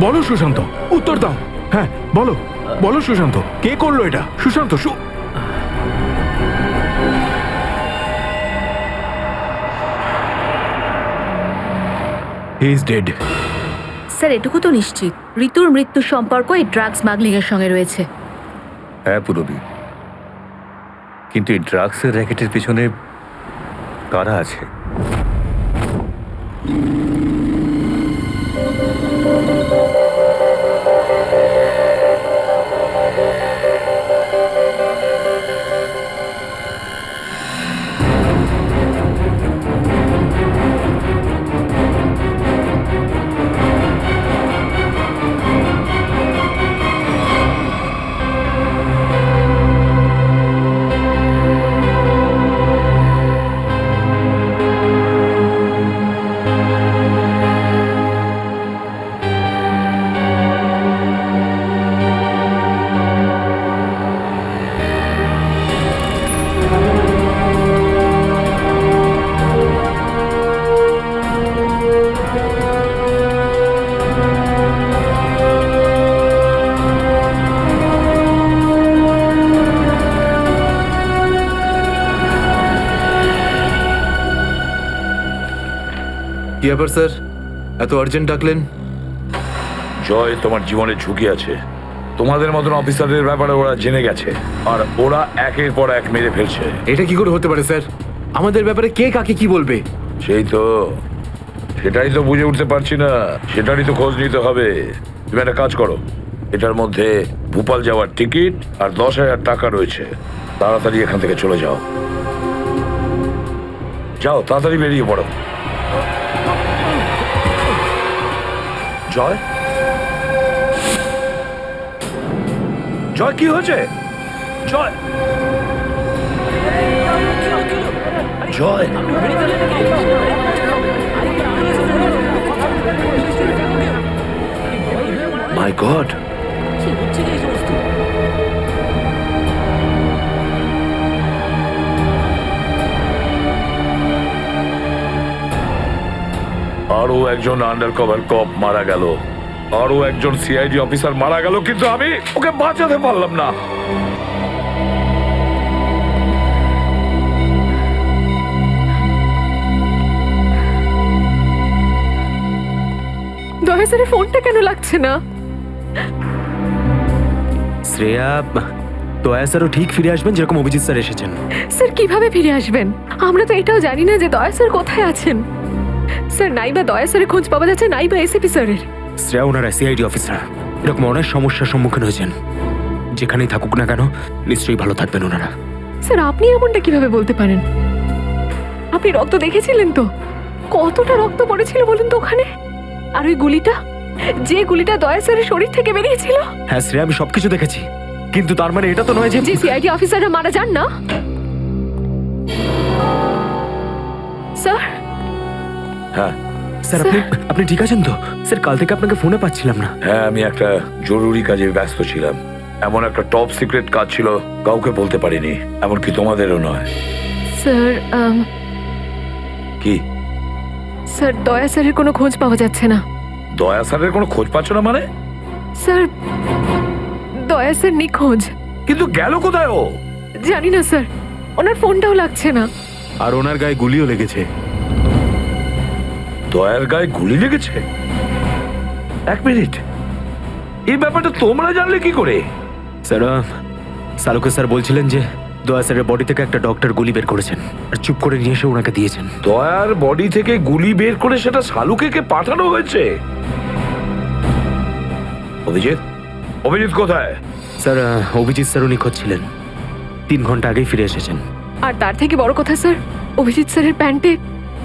বলো সুশান্ত, উত্তর দাও। হ্যাঁ বলো, বলো সুশান্ত, কে করলো এটা? Sushant, he is dead. Sir এটুকু তো নিশ্চিত ঋতুর মৃত্যুর সম্পর্ক এই ড্রাগ স্মাগলিং এর সঙ্গে রয়েছে। হ্যাঁ পুরবী, কিন্তু এই ড্রাগসের র্যাকেটের পিছনে কারা আছে? কি ব্যাপার স্যার, এত আর্জেন্ট ডাকলেন? জয়, তোমার জীবনের ঝুঁকি আছে। তোমাদের মতন অফিসারদের ব্যাপারে ওরা জেনে গেছে, আর ওরা একের পর এক মেরে ফেলছে। এটা কি করে হতে পারে স্যার? আমাদের ব্যাপারে কে কাকে কি বলবে? সেটাই তো বুঝে উঠতে পারছি না, সেটারই তো খোঁজ নিতে হবে। তুমি একটা কাজ করো, এটার মধ্যে ভোপাল যাওয়ার টিকিট আর 10,000 টাকা রয়েছে। তাড়াতাড়ি এখান থেকে চলে যাও, যাও তাড়াতাড়ি বেরিয়ে পড়ো। জয়, জয় কি হয়েছে? জয়, জয়, মাই গড, আরো একজন আন্ডার কভার কপ মারা গেল, আরো একজন সিআইডি অফিসার মারা গেল, কিন্তু আমি ওকে বাঁচাতে পারলাম না। দয়া স্যারের ফোনটা কেন লাগছে না? শ্রেয়া, দয়া স্যারও ঠিক ফিরে আসবেন যেরকম অভিজিৎ স্যার এসেছেন। স্যার কিভাবে ফিরে আসবেন? আমরা তো এটাও জানি না যে দয়া স্যার কোথায় আছেন। স্যার নাইবা দয়া স্যারের খোঁজ পাওয়া যাচ্ছে, নাইবা এসিপি স্যারের। শ্রেয়া, ওনারা সিআইডি অফিসার, এরকম অনেক সমস্যার সম্মুখীন হয়েছেন। যেখানেই থাকুক না কেন নিশ্চয়ই ভালো থাকবেন ওনারা। স্যার আপনি এমনটা কিভাবে বলতে পারেন? আপনি রক্ত দেখেছিলেন তো? কতটা রক্ত পড়েছিল বলুন তো ওখানে? আর ওই গুলিটা, যে গুলিটা দয়া স্যারের শরীর থেকে বেরিয়েছিল। হ্যাঁ শ্রেয়া, আমি সবকিছু দেখেছি, কিন্তু তার মানে এটা তো নয় যে সিআইডি অফিসাররা মারা যান না। স্যার, হ্যাঁ স্যার আপনি ঠিক আছেন তো? স্যার কাল থেকে আপনাকে ফোনে পাচ্ছিলাম না। হ্যাঁ, আমি একটা জরুরি কাজে ব্যস্ত ছিলাম। এমন একটা টপ সিক্রেট কাজ ছিল, কাউকে বলতে পারিনি, এমনকি তোমাদেরও নয়। স্যার কি? স্যার দয়া স্যারের কোনো খোঁজ পাওয়া যাচ্ছে না। দয়া স্যারের কোনো খোঁজ পাচ্ছ না মানে? স্যার দয়া স্যার নিখোঁজ। কিন্তু গেল কোথায় ও? জানি না স্যার, ওনার ফোনটাও লাগছে না। আর ওনার গায়ে গুলিও লেগেছে। দয়ার গায়ে গুলি লেগেছে? এক মিনিট, এই ব্যাপারটা তোমরা জানলে কি করে? স্যার, সালুকে স্যার বলছিলেন যে দয়া স্যারের বডি থেকে একটা ডক্টর গুলি বের করেছেন আর চুপ করে নিয়ে এসে ওনাকে দিয়েছেন। দয়ার বডি থেকে গুলি বের করে সেটা শালুকে পাঠানো হয়েছে? অভিজিৎ, অভিজিৎ কোথায়? স্যার অভিজিৎ স্যারও নিখোঁজ ছিলেন, 3 ঘন্টা আগেই ফিরে এসেছেন। আর তার থেকে বড় কথা স্যার, অভিজিৎ স্যারের প্যান্টে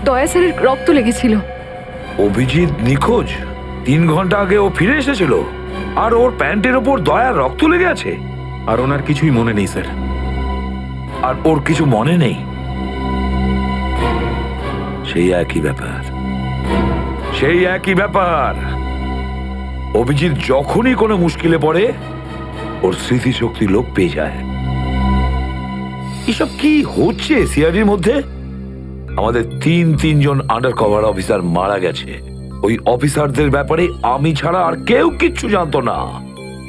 দয়া স্যারের রক্ত লেগেছিল। অভিজিৎ নিখোঁজ? 3 ঘন্টা আগে ও ফিরে এসেছিল, আর ওর প্যান্টের ওপর দয়ার রক্ত লেগে আছে। আর ওনার কিছুই মনে নেই স্যার। আর ওর কিছু মনে নেই? সেই একই ব্যাপার, সেই একই ব্যাপার। অভিজিৎ যখনই কোনো মুশকিলে পড়ে ওর স্মৃতিশক্তি লোপ পেয়ে যায়। এসব কি হচ্ছে সিআইডির মধ্যে? আমাদের তিনজন আন্ডার কভার অফিসার মারা গেছে, ওই অফিসারদের ব্যাপারে আমি ছাড়া আর কেউ কিচ্ছু জানতো না,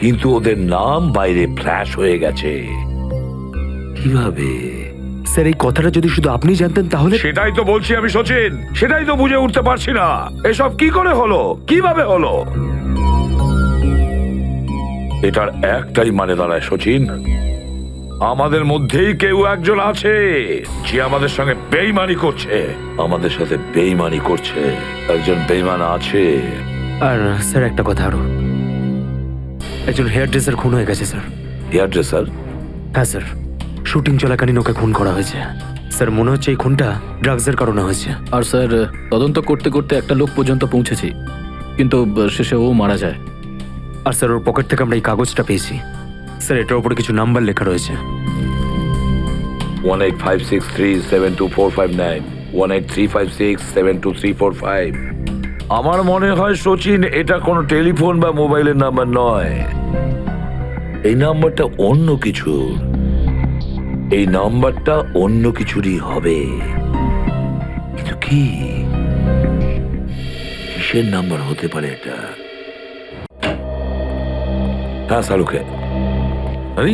কিন্তু ওদের নাম বাইরে ফ্ল্যাশ হয়ে গেছে। কিভাবে? স্যার এই কথাটা যদি শুধু আপনি জানতেন তাহলে। সেটাই তো বলছি আমি সচিন, সেটাই তো বুঝে উঠতে পারছি না এসব কি করে হলো, কিভাবে হলো। এটার একটাই মানে দাঁড়ায় সচিন, আমাদের মধ্যেই কেউ একজন আছে যে আমাদের সঙ্গে বেইমানি করছে, আমাদের সাথে বেইমানি করছে। একজন বেইমান আছে। আর স্যার একটা কথা আরো, একজন হেয়ার ড্রেসার খুন হয়ে গেছে স্যার। Hairdresser? হ্যাঁ স্যার, শুটিং চলাকালীন ওকে খুন করা হয়েছে। স্যার মনে হচ্ছে এই খুনটা ড্রাগসের কারণে হয়েছে। আর স্যার তদন্ত করতে করতে একটা লোক পর্যন্ত পৌঁছেছি, কিন্তু শেষে ও মারা যায়। আর স্যার ওর পকেট থেকে আমরা এই কাগজটা পেয়েছি। স্যার এটার উপরে কিছু নাম্বার লেখা রয়েছে। 1856372459, 1835672345। আমার মনে হয় সচিন এটা কোনো টেলিফোন বা মোবাইলের নাম্বার নয়, এই নাম্বারটা অন্য কিছু, এই নাম্বারটা অন্য কিছুরই হবে। কিন্তু কি, কিসের নাম্বার হতে পারে এটা? হ্যাঁ সালুকে। আরে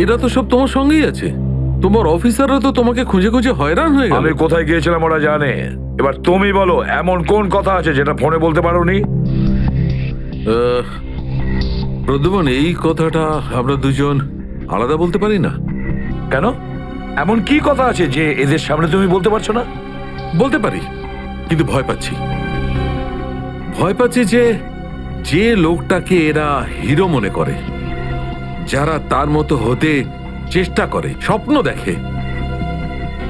এরা তো সব তোমার সঙ্গেই আছে, তোমার অফিসাররা তো তোমাকে খুঁজে খুঁজে হয়রান হয়ে গেল। আমি কোথায় গিয়েছিলাম ওরা জানে। এবার তুমি বলো, এমন কোন কথা আছে যেটা ফোনে বলতে পারোনি? প্রদ্যুমন, এই কথাটা আমরা দুজন আলাদা বলতে পারি না। কেন? এমন কি কথা আছে যে এদের সামনে তুমি বলতে পারছো না? বলতে পারি, কিন্তু ভয় পাচ্ছি। ভয় পাচ্ছি যে যে লোকটাকে এরা হিরো মনে করে, যারা তার মতো হতে চেষ্টা করে, স্বপ্ন দেখে,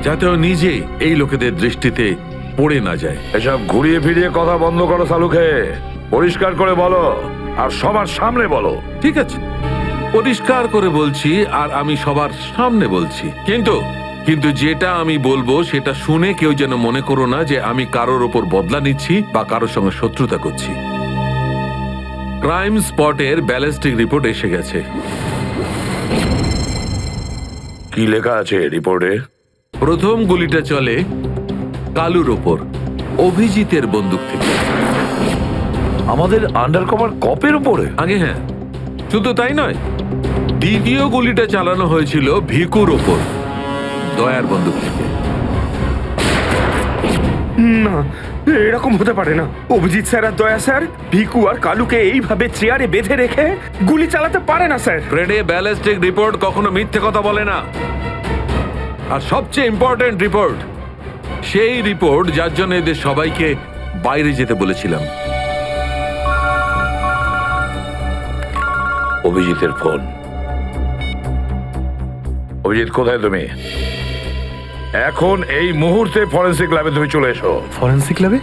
যাতে ও নিজে এই লোকেদের দৃষ্টিতে পড়ে না যায়। এসব ঘুরিয়ে ফিরিয়ে কথা বন্ধ করো সালুকে, পরিষ্কার করে বলো, আর সবার সামনে বলো। ঠিক আছে, পরিষ্কার করে বলছি, আর আমি সবার সামনে বলছি, কিন্তু যেটা আমি বলবো সেটা শুনে কেউ যেন মনে করো না যে আমি কারোর ওপর বদলা নিচ্ছি বা কারোর সঙ্গে শত্রুতা করছি। ক্রাইম স্পটের ব্যালিস্টিক রিপোর্ট এসে গেছে। কি লেখা আছে রিপোর্টে? প্রথম গুলিটা চলে কালুর ওপর, অভিজিতের বন্দুক থেকে। আমাদের আন্ডার কভার কপের উপরে? আগে হ্যাঁ, শুধু তাই নয়, দ্বিতীয় গুলিটা চালানো হয়েছিল ভিকুর ওপর, দয়ার বন্দুক থেকে। না, এরকম হতে পারে না। অভিজিৎ স্যার আর দয়া স্যার ভিকু আর কালুকে এইভাবে চেয়ারে বেঁধে রেখে গুলি চালাতে পারে না স্যার। ফ্রেডে ব্যালিস্টিক রিপোর্ট কখনো মিথ্যে কথা বলে না। আর সবচেয়ে ইম্পর্টেন্ট রিপোর্ট, সেই রিপোর্ট যার জন্য এদের সবাইকে বাইরে যেতে বলেছিলাম। অভিজিতের ফোন। অভিজিৎ, কোথায় তুমি? এখন এই মুহূর্তে ফরেন্সিক ল্যাবে তুমি চলে এসো। ফরেন্সিক ল্যাবে?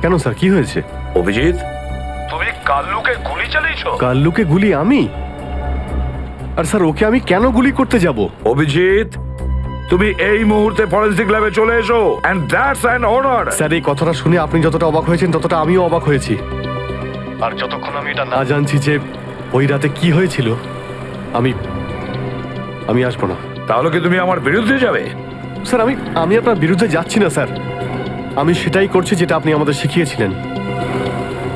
কেন স্যার, কি হয়েছে? অভিজিৎ, তুমি কাল্লুকে গুলি চালিয়েছো? কাল্লুকে গুলি আমি? আর স্যার ওকে আমি কেন গুলি করতে যাব? অভিজিৎ, তুমি এই মুহূর্তে ফরেন্সিক ল্যাবে চলে এসো, এন্ড দ্যাটস অ্যান অর্ডার। স্যার এই কথাটা শুনে আপনি যতটা অবাক হয়েছেন ততটা আমিও অবাক হয়েছি। আর যতক্ষণ আমি এটা না জানছি যে ওই রাতে কি হয়েছিল, আমি আসবো না। তাহলে কি তুমি আমার বিরুদ্ধে যাবে? স্যার আমি আপনার বিরুদ্ধে যাচ্ছি না স্যার, আমি সেটাই করছি যেটা আপনি আমাদের শিখিয়েছিলেন,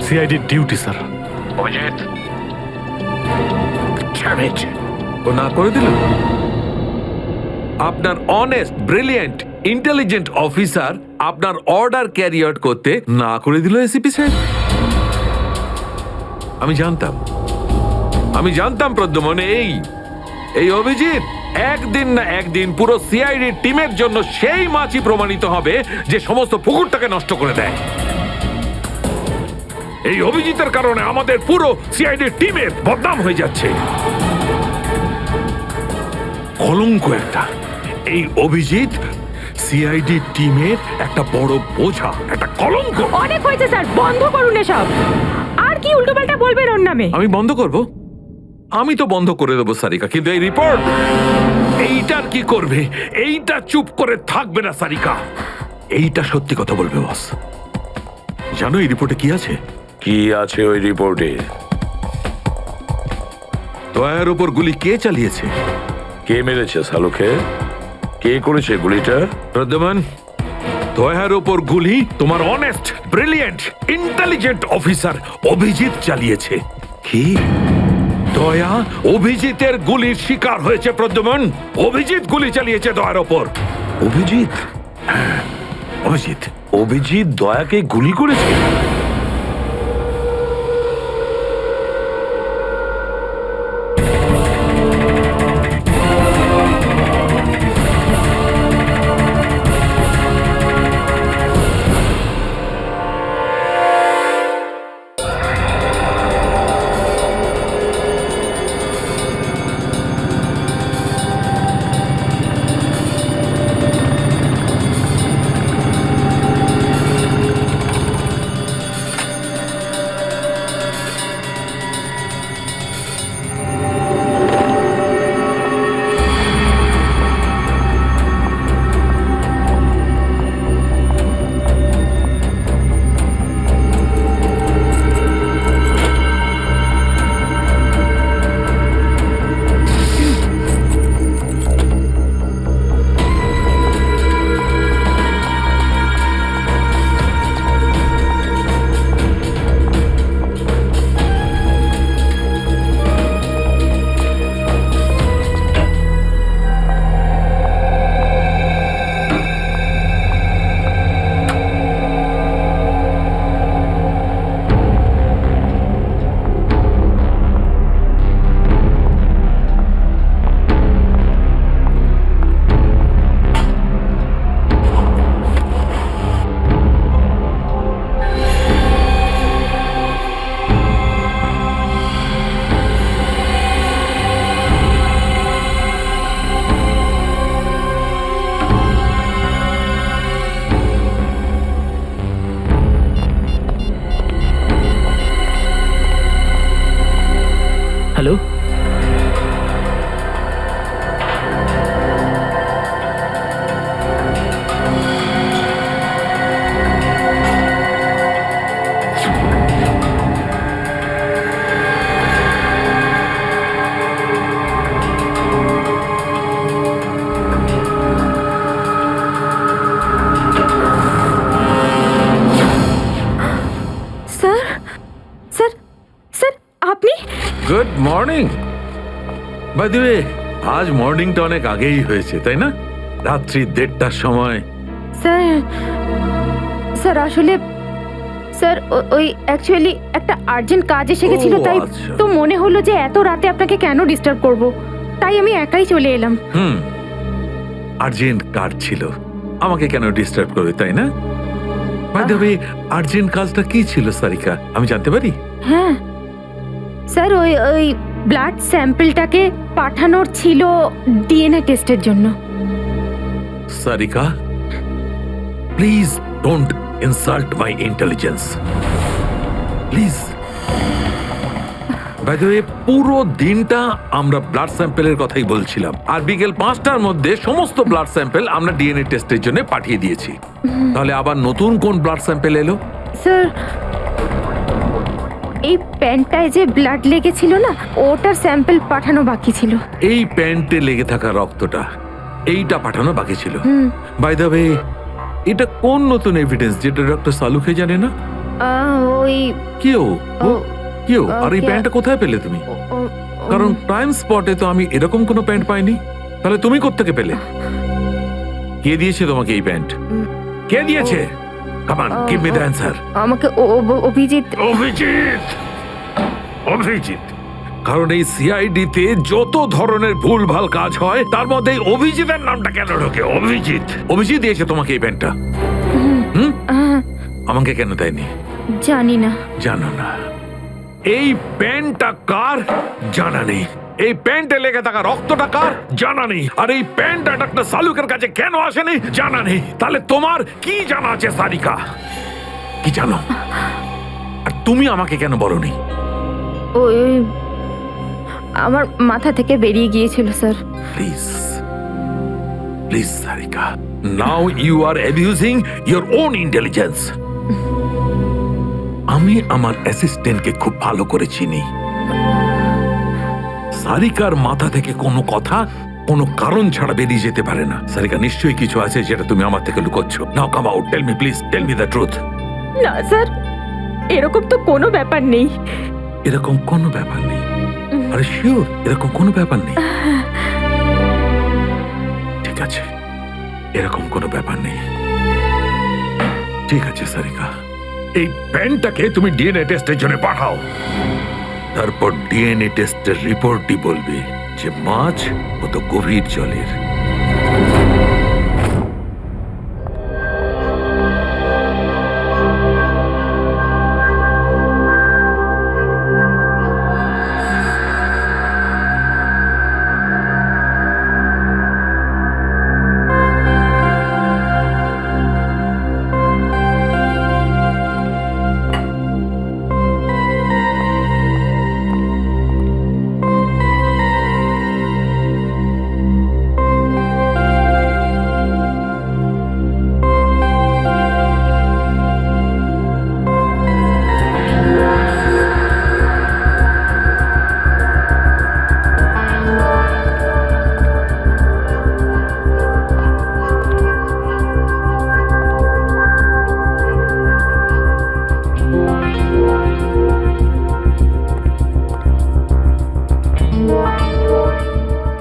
সিআইডির ডিউটি স্যার। অভিজিৎ, ও না করে দিল। আপনার অনেস্ট, ব্রিলিয়েন্ট, ইন্টেলিজেন্ট অফিসার আপনার অর্ডার ক্যারি আউট করতে না করে দিল এসিপি সাহেব। আমি জানতাম প্রদ্যুমন, এই অভিজিৎ একদিন না একদিন পুরো সিআইডি টিমের জন্য সেই মাছি প্রমাণিত হবে যে সমস্ত পুকুরটাকে নষ্ট করে দেয়। এই অভিজিতের কারণে আমাদের পুরো সিআইডি টিমের বদনাম হয়ে যাচ্ছে। কলঙ্ক একটা। এই অভিজিৎ সিআইডি টিমের একটা বড় বোঝা, একটা কলঙ্ক। অনেক হয়েছে স্যার, বন্ধ করুন এসব। আর কি উল্টোপাল্টা বলবেন ওর নামে? আমি বন্ধ করব? আমি তো বন্ধ করে দেবো সারিকা, কিন্তু এই রিপোর্ট, এইটার কি করবে? এইটা চুপ করে থাকবে না সারিকা, এইটা সত্যি কথা বলবে বস। জানো এই রিপোর্টে কি আছে? কি আছে ওই রিপোর্টে? দয়ার উপর গুলি কে চালিয়েছে, কে মেরেছে সালুকে, কে করেছে গুলিটা? প্রদ্যুমন, দয়ার ওপর গুলি তোমার honest, brilliant, intelligent officer Abhijit চালিয়েছে। কি? দয়া অভিজিতের গুলির শিকার হয়েছে প্রদ্যুম্ন। অভিজিৎ গুলি চালিয়েছে দয়ার ওপর। অভিজিৎ? অভিজিৎ অভিজিৎ দয়াকে গুলি করেছে? হ্যালো, স্যার স্যার স্যার আপনি? Good morning. By the way, আজ মর্নিংটা অনেক আগেই হয়েছে তাই না? রাত্রি 1:30টার সময়। স্যার স্যার আসলে স্যার ওই অ্যাকচুয়ালি একটা আর্জেন্ট কাজ এসে গেছিল, ও, তাই আচ্ছা। তো মনে হলো যে এত রাতে আপনাকে কেন ডিস্টার্ব করব, তাই আমি একাই চলে এলাম। আর্জেন্ট কাজ ছিল, আমাকে কেন ডিস্টার্ব করবে তাই না? বাই দ্য ওয়ে, আর্জেন্ট কাজটা কি ছিল সারিকা, আমি জানতে পারি? হ্যাঁ স্যার, ওই ওই ব্লাড স্যাম্পলটাকে পাঠানোর ছিল ডিএনএ টেস্টের জন্য। Sarika, please don't insult my intelligence, please. By the way, পুরো দিনটা আমরা ব্লাড স্যাম্পেলের কথাই বলছিলাম, আর বিকেল 5টার মধ্যে সমস্ত ব্লাড স্যাম্পেল আমরা ডিএনএ টেস্টের জন্য পাঠিয়ে দিয়েছি। তাহলে আবার নতুন কোন ব্লাড স্যাম্পেল এলো? স্যার এই প্যান্টটায় যে ব্লাড লেগেছিল না, ওটার স্যাম্পল পাঠানো বাকি ছিল। এই প্যান্টে লেগে থাকা রক্তটা, এইটা পাঠানো বাকি ছিল। বাই দ্য ওয়ে, এটা কোন নতুন এভিডেন্স যেটা ডক্টর সালুকে জানে না? ওই কেউ কেউ আর এই কে- প্যান্টটা কোথায় পেলে তুমি? কারণ ক্রাইম স্পটে তো আমি এরকম কোনো প্যান্ট পাইনি। তাহলে তুমি কোত্থেকে পেলে? কে দিয়েছে তোমাকে এই প্যান্ট? কে দিয়েছে? Come on, give me the answer. আমাকে অভিজিৎ। অভিজিৎ, অভিজিৎ। কারণ এই সিআইডি তে যত ধরনের ভুলভাল কাজ হয় তার মধ্যে এই অভিজিতের নামটা কেন ঢোকে? অভিজিৎ, অভিজিৎ দিয়েছে তোমাকে এই প্যান্টটা। আমাকে কেন দেয়নি? জানি না। জানো না? এই প্যান্টটা কার? জানা নেই। এই প্যান্টে লেগে থাকা রক্তটা কার? জানা নেই। আর এই প্যান্টটা ডাক্তার সালুকের কাছে কেন আসেনি? জানা নেই। তাহলে তোমার কি জানা আছে সারিকা? কি জানো? আর তুমি আমাকে কেন বলনি? ওই আমার মাথা থেকে বেরিয়ে গিয়েছিল sir. Please, please Sarika, now you are abusing your own intelligence. আমি আমার অ্যাসিস্ট্যান্টকে খুব ভালো করে চিনি। সারিকার মাথা থেকে কোনো কথা কোনো কারণ ছাড়া বেরিয়ে যেতে পারে না। সারিকা, নিশ্চয়ই কিছু আছে যেটা তুমি আমার থেকে লুকোচ্ছ। Now come out, tell me please, tell me the truth. না স্যার, এরকম তো কোনো ব্যাপার নেই। এরকম কোনো ব্যাপার নেই? আরে শিওর, এরকম কোনো ব্যাপার নেই? ঠিক আছে, এরকম কোনো ব্যাপার নেই। ঠিক আছে সারিকা, এই পেনটাকে তুমি ডিএনএ টেস্টের জন্য পাঠাও। তারপর ডিএনএ টেস্টের রিপোর্টই বলবে যে মাছ কত গভীর জলের।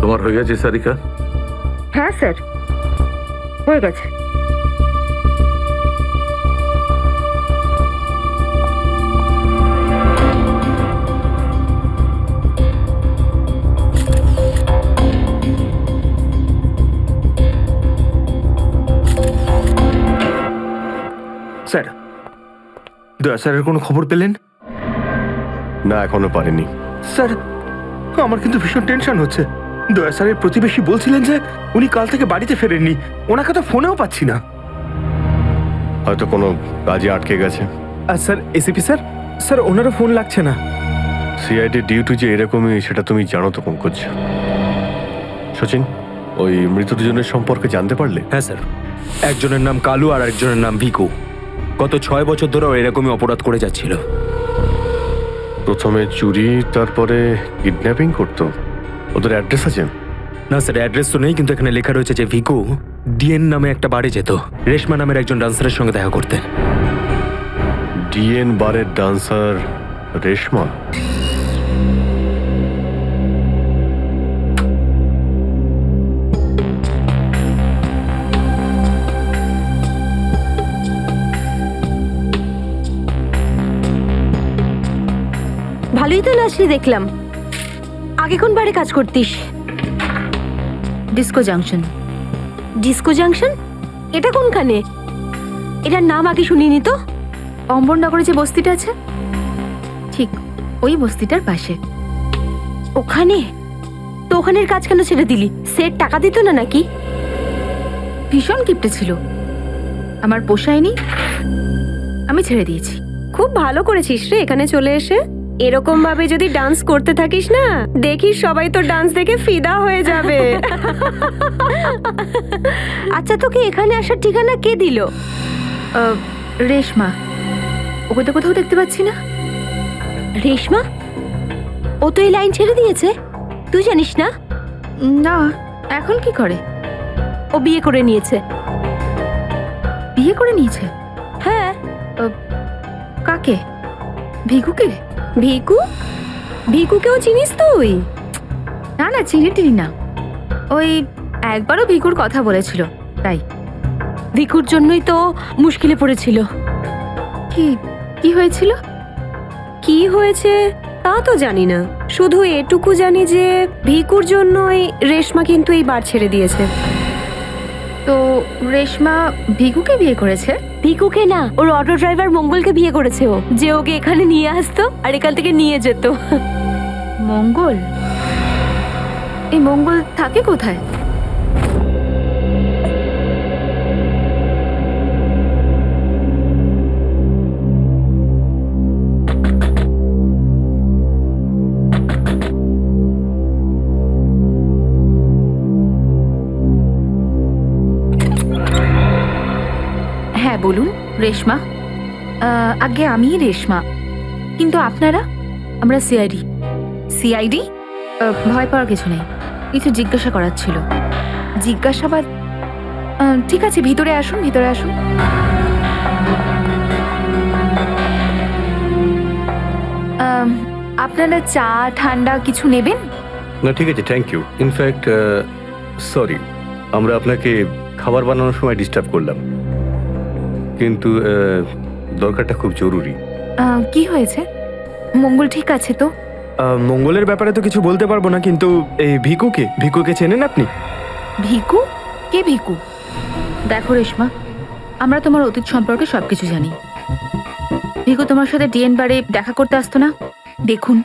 তোমার হয়ে গেছে সারিকা? হ্যাঁ স্যার, হয়ে গেছে। স্যার, দয়া স্যারের কোনো খবর পেলেন? না, এখনো পারিনি। স্যার, আমার কিন্তু ভীষণ টেনশন হচ্ছে। দয়া স্যারের প্রতিবেশী বলছিলেন যে উনি কাল থেকে বাড়িতে ফেরেননি। ওনাকে তো ফোনেও পাচ্ছি না। হয়তো কোনো কাজে আটকে গেছে। আর স্যার, এসিপি স্যার, স্যার ওনারও ফোন লাগছে না। সিআইডি ডিউটি যে এরকমই সেটা তুমি জানো তো পঙ্কজ। সচিন, ওই মৃত দুজনের সম্পর্কে জানতে পারলে? হ্যাঁ স্যার, একজনের নাম কালু আর একজনের নাম ভিকু। গত 6 বছর ধরে এরকমই অপরাধ করে যাচ্ছিল। প্রথমে চুরি, তারপরে কিডন্যাপিং করতো। ওদের অ্যাড্রেস আছে? না স্যার, অ্যাড্রেস তো নেই, কিন্তু এখানে লেখা রয়েছে যে ভিকু ডিএন নামে একটা বারে যেত রেশমা নামের একজন ডান্সারের সঙ্গে দেখা করতে। ডিএন বারের ডান্সার রেশমা? ভালোই তো নাচলি দেখলাম। আগে কোন বারে কাজ করতিস? Disco junction. Disco junction? এটা কোনখানে? এটার নাম আগে শুনিনি তো। অম্বরনগরে যে বস্তিটা আছে, ঠিক ওই বস্তিটার পাশে। ওখানে? তো ওখানের কাজ কেন ছেড়ে দিলি? সেট টাকা দিত না নাকি? ভীষণ কিপটে ছিল, আমার পোষায়নি, আমি ছেড়ে দিয়েছি। খুব ভালো করেছিস রে এখানে চলে এসে। এরকম ভাবে যদি ডান্স করতে থাকিস না, দেখিস সবাই তোর ডান্স দেখে ফিদা হয়ে যাবে। আচ্ছা, তোকে এখানে আসার ঠিকানা কে দিল? রেশমা। ওকে তো কোথাও দেখতে পাচ্ছি না। রেশমা? ও তো এই লাইন ছেড়ে দিয়েছে, তুই জানিস না? না, এখন কি করে? ও বিয়ে করে নিয়েছে। বিয়ে করে নিয়েছে? হ্যাঁ। কাকে? ভিকুকে? ভিকু? ভিকুকেও চিনিস তুই? না না, চিনি না। ওই একবারও ভিকুর কথা বলেছিল, তাই। ভিকুর জন্যই তো মুশকিলে পড়েছিল। কি কি হয়েছিল? কি হয়েছে তা তো জানি না, শুধু এটুকু জানি যে ভিকুর জন্যই রেশমা কিন্তু এই বার ছেড়ে দিয়েছে। তো রেশমা ভিকুকে বিয়ে করেছে? ভিকুকে না, ওর অটো ড্রাইভার মঙ্গলকে বিয়ে করেছে ও, যে ওকে এখানে নিয়ে আসতো আর এখান থেকে নিয়ে যেত। মঙ্গল? এই মঙ্গল থাকে কোথায়? হ্যাঁ বলুন। রেশমা? আগে আমি রেশমা, কিন্তু আপনারা? আমরা সিআইডি। সিআইডি? ভয় পাওয়ার কিছু নেই, কিছু জিজ্ঞাসা করার ছিল। জিজ্ঞাসাবাদ? ঠিক আছে, ভিতরে আসুন, ভিতরে আসুন। আপনারা চা ঠান্ডা কিছু নেবেন? না ঠিক আছে, থ্যাংক ইউ। ইনফ্যাক্ট সরি, আমরা আপনাকে খাবার বানানোর সময় ডিস্টার্ব করলাম, কিন্তু দরকারটা খুব জরুরি। কি হয়েছে? মঙ্গল ঠিক আছে তো? মঙ্গলের ব্যাপারে তো কিছু বলতে পারবো না, কিন্তু এই ভিকুকে চেনেন আপনি? ভিকু? কে ভিকু? দেখো রেশমা, আমরা তোমার অতীত সম্পর্কে সবকিছু জানি। ভিকু তোমার সাথে ডিএন বারে দেখা করতে আসতো না? দেখুন,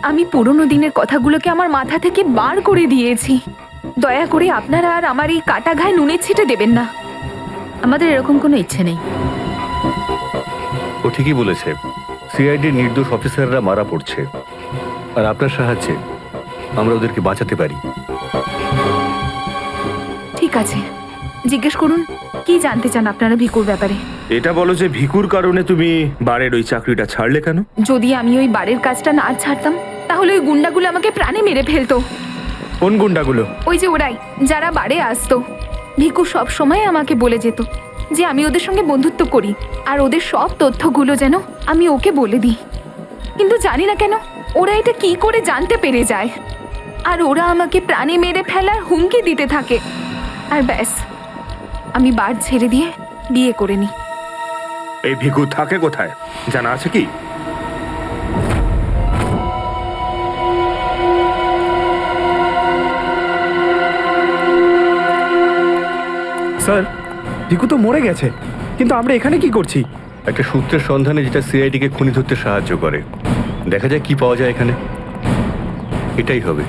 আমি পুরনো দিনের কথাগুলোকে আমার মাথা থেকে বার করে দিয়েছি। দয়া করে আপনারা আর আমার এই কাটা ঘায়ে নুনের ছিটে দেবেন না। আমাদের এরকম কোনো ইচ্ছে নেই। ও ঠিকই বলেছে, সিআইডির নির্দোষ অফিসাররা মারা পড়ছে, আর আপনার সাহায্যে আমরা ওদেরকে বাঁচাতে পারি। ঠিক আছে, জিজ্ঞেস করুন, কি জানতে চান আপনারা ভিকুর ব্যাপারে? এটা বলো যে ভিকুর কারণে তুমি বারের ওই চাকরিটা ছাড়লে কেন? যদি আমি ওই বাড়ির কাজটা না ছাড়তাম, তাহলে ওই গুন্ডাগুলো আমাকে প্রাণে মেরে ফেলতো। কোন গুন্ডাগুলো? ওই যে ওরাই, যারা বাড়ে আসতো। ভিকু সব সময় আমাকে বলে যেত যে আমি ওদের সঙ্গে বন্ধুত্ব করি, আর ওদের সব তথ্যগুলো যেন আমি ওকে বলে দিই। কিন্তু জানি না কেন ওরা এটা কি করে জানতে পেরে যায়, আর ওরা আমাকে প্রাণে মেরে ফেলার হুমকি দিতে থাকে। আর ব্যাস, আমি বার ছেড়ে দিয়ে বিয়ে করে নিই। এই ভিকু থাকে কোথায় জানা আছে কি? স্যার, ভিকু তো মরে গেছে, কিন্তু আমরা এখানে কি করছি? একটা সূত্রের সন্ধানে যেটা সিআইডিকে খুনি ধরতে সাহায্য করে। দেখা যায় কি পাওয়া যায় এখানে। এটাই হবে।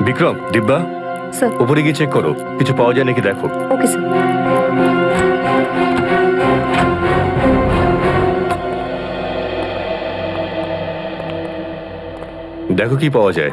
বিক্রম, দিব্যা, স্যার। উপরে গিয়ে চেক করো, কিছু পাওয়া যায় নাকি দেখো। Okay sir. দেখো কি পাওয়া যায়।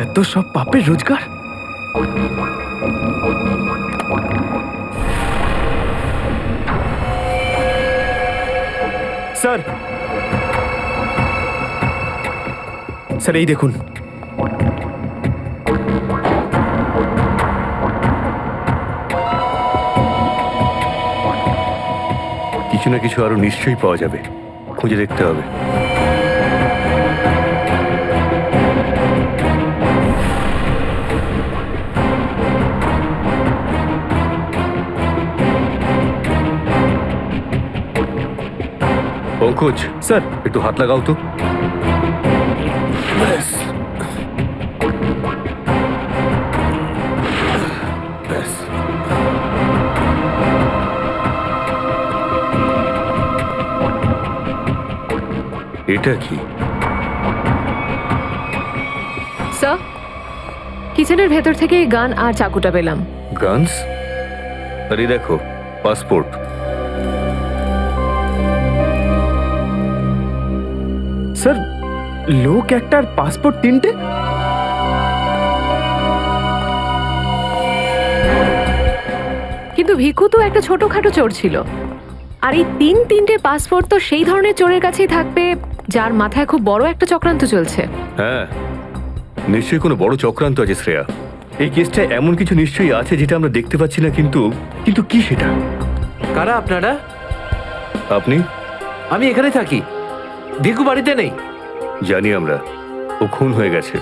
এত সব পাপের রোজগার? স্যার, স্যার এই দেখুন। কিছু না কিছু আরো নিশ্চয়ই পাওয়া যাবে, খুঁজে দেখতে হবে। পঙ্কজ, স্যার একটু হাত লাগাও তো। এটা কি? স্যার, কিচেনের ভেতর থেকে গান আর চাকুটা পেলাম। গানস? আরে দেখো, পাসপোর্ট। স্যার, লোক একটার পাসপোর্ট তিনটে? কিন্তু ভিকু তো একটা ছোটখাটো চোর ছিল, আর এই তিনটে পাসপোর্ট তো সেই ধরনের চোরের কাছেই থাকবে যার মাথায় খুব বড় একটা চক্রান্ত চলছে। হ্যাঁ, নিশ্চয়ই কোনো বড় চক্রান্ত আছে শ্রেয়া। এই কেসটা এমন কিছু নিশ্চয়ই আছে যেটা আমরা দেখতে পাচ্ছি না, কিন্তু কিন্তু কি সেটা? কারা আপনারা? আপনি? আমি এখানে থাকি, ভিকু বাড়িতে নেই। জানি আমরা, ও খুন হয়ে গেছে।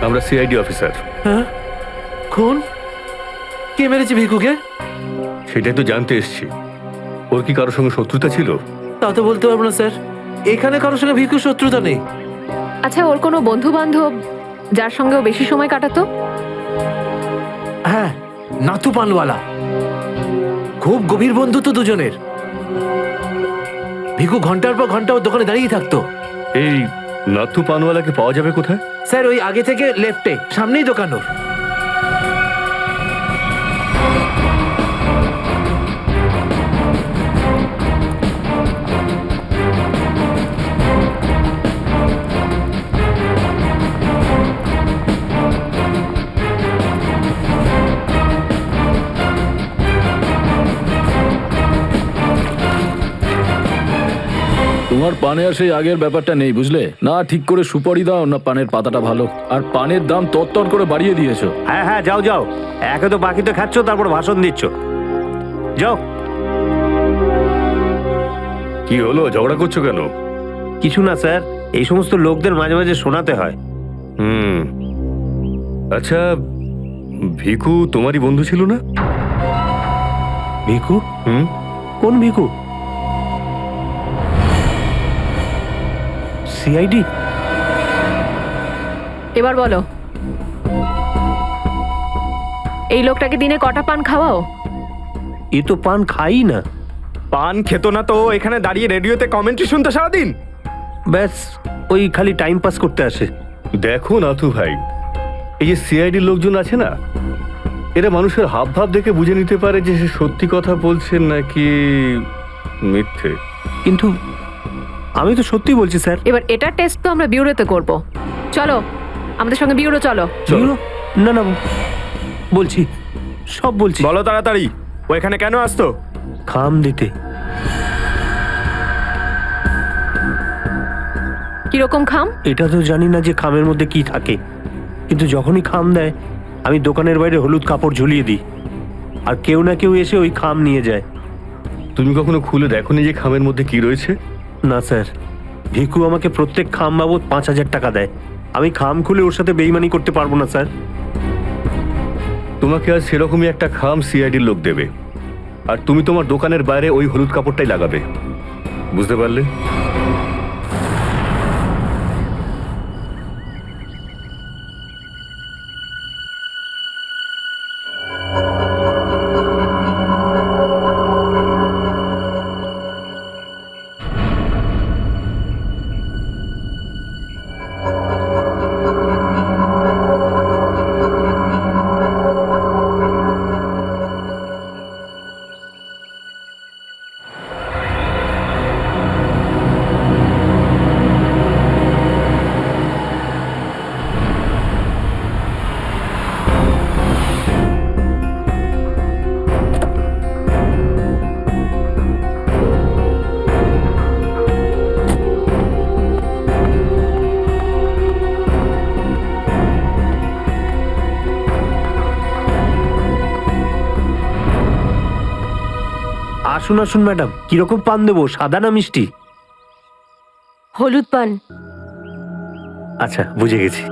আমরা সিআইডি অফিসার। হ্যাঁ খুন? কে মেরেছে ভিকুকে? সেটাই তো জানতে এসেছি। ওর কি কারোর সঙ্গে শত্রুতা ছিল? তা তো বলতে পারবো না স্যার, এখানে কারোর সঙ্গে ভিকুর শত্রুতা নেই। আচ্ছা, ওর কোনো বন্ধু বান্ধব যার সঙ্গে ও বেশি সময় কাটাতো? হ্যাঁ, নাতু পানওয়ালা। খুব গভীর বন্ধুত্ব দুজনের। ভিকু ঘন্টার পর ঘন্টা ওর দোকানে দাঁড়িয়ে থাকতো। এই নাথু পানওয়ালাকে পাওয়া যাবে কোথায়? স্যার ওই আগে থেকে লেফটে, সামনেই দোকান ওর। তোমার পানে আর সেই আগের ব্যাপারটা নেই, বুঝলে না? ঠিক করে সুপারি দাও না পানের পাতাটা ভালো, আর পানের দাম তরতর করে বাড়িয়ে দিয়েছো। হ্যাঁ হ্যাঁ, যাও যাও, একে তো বাকিতে খাচ্ছ, তারপর ভাষণ দিচ্ছ। যাও। কি হলো, ঝগড়া করছো কেন? কিছু না স্যার, এই সমস্ত লোকদের মাঝে মাঝে শোনাতে হয়। আচ্ছা, ভিকু তোমারই বন্ধু ছিল না? ভিকু? কোন ভিকু? সিআইডি? এবার বলো, এই লোকটাকে দিনে কটা পান খাওয়াও? এ তো পান খাই না। পান খেত না তো এখানে দাঁড়িয়ে রেডিওতে কমেন্ট্রি শুনতো সারাদিন? ব্যাস, ওই খালি টাইম পাস করতে আসে। দেখো নাথু ভাই, এই যে সিআইডি লোকজন আছে না, এরা মানুষের হাব ভাব দেখে বুঝে নিতে পারে যে সে সত্যি কথা বলছেন নাকি মিথ্যে। কিন্তু আমি তো সত্যি বলছি স্যার। এবার এটা টেস্ট তো আমরা বিউরোতে করব। চলো আমাদের সঙ্গে বিউরো চলো। না না, বলছি, সব বলছি। বলো তাড়াতাড়ি, ও এখানে কেন আসতো? খাম দিতে। কিরকম খাম? এটা তো জানি না যে খামের মধ্যে কি থাকে, কিন্তু যখনই খাম দেয় আমি দোকানের বাইরে হলুদ কাপড় ঝুলিয়ে দিই, আর কেউ না কেউ এসে ওই খাম নিয়ে যায়। তুমি কখনো খুলে দেখোনি যে খামের মধ্যে কি রয়েছে? না স্যার, ভিকু আমাকে প্রত্যেক খাম বাবদ 5,000 টাকা দেয়। আমি খাম খুলে ওর সাথে বেইমানি করতে পারবো না স্যার। তোমাকে আজ সেরকমই একটা খাম সিআইডির লোক দেবে, আর তুমি তোমার দোকানের বাইরে ওই হলুদ কাপড়টাই লাগাবে। বুঝতে পারলে? আসুন আসুন ম্যাডাম, কিরকম পান দেবো, সাদা না মিষ্টি? হলুদ পান। আচ্ছা, বুঝে গেছি।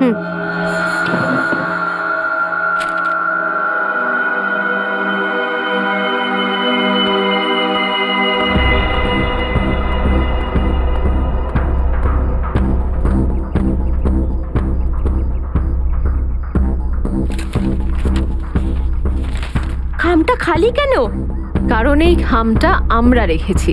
খামটা খালি কেন? কারণ এই খামটা আমরা রেখেছি।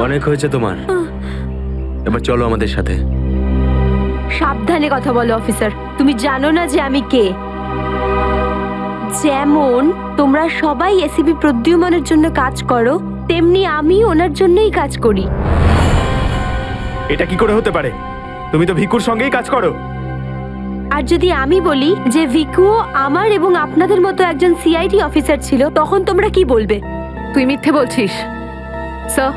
অনেক হয়েছে তোমার, এবার চলো আমাদের সাথে। সাবধানে কথা বলো অফিসার, তুমি জানো না যে আমি কে। যেমন তোমরা সবাই এসিপি প্রদ্যুম্নের জন্য কাজ করো, তেমনি আমি ওনার জন্যই কাজ করি। এটা কি করে হতে পারে? তুমি তো ভিকুর সঙ্গেই কাজ করো। আর যদি আমি বলি যে ভিকুও আমার এবং আপনাদের মতো একজন সিআইডি অফিসার ছিল, তখন তোমরা কি বলবে? তুই মিথ্যে বলছিস স্যার।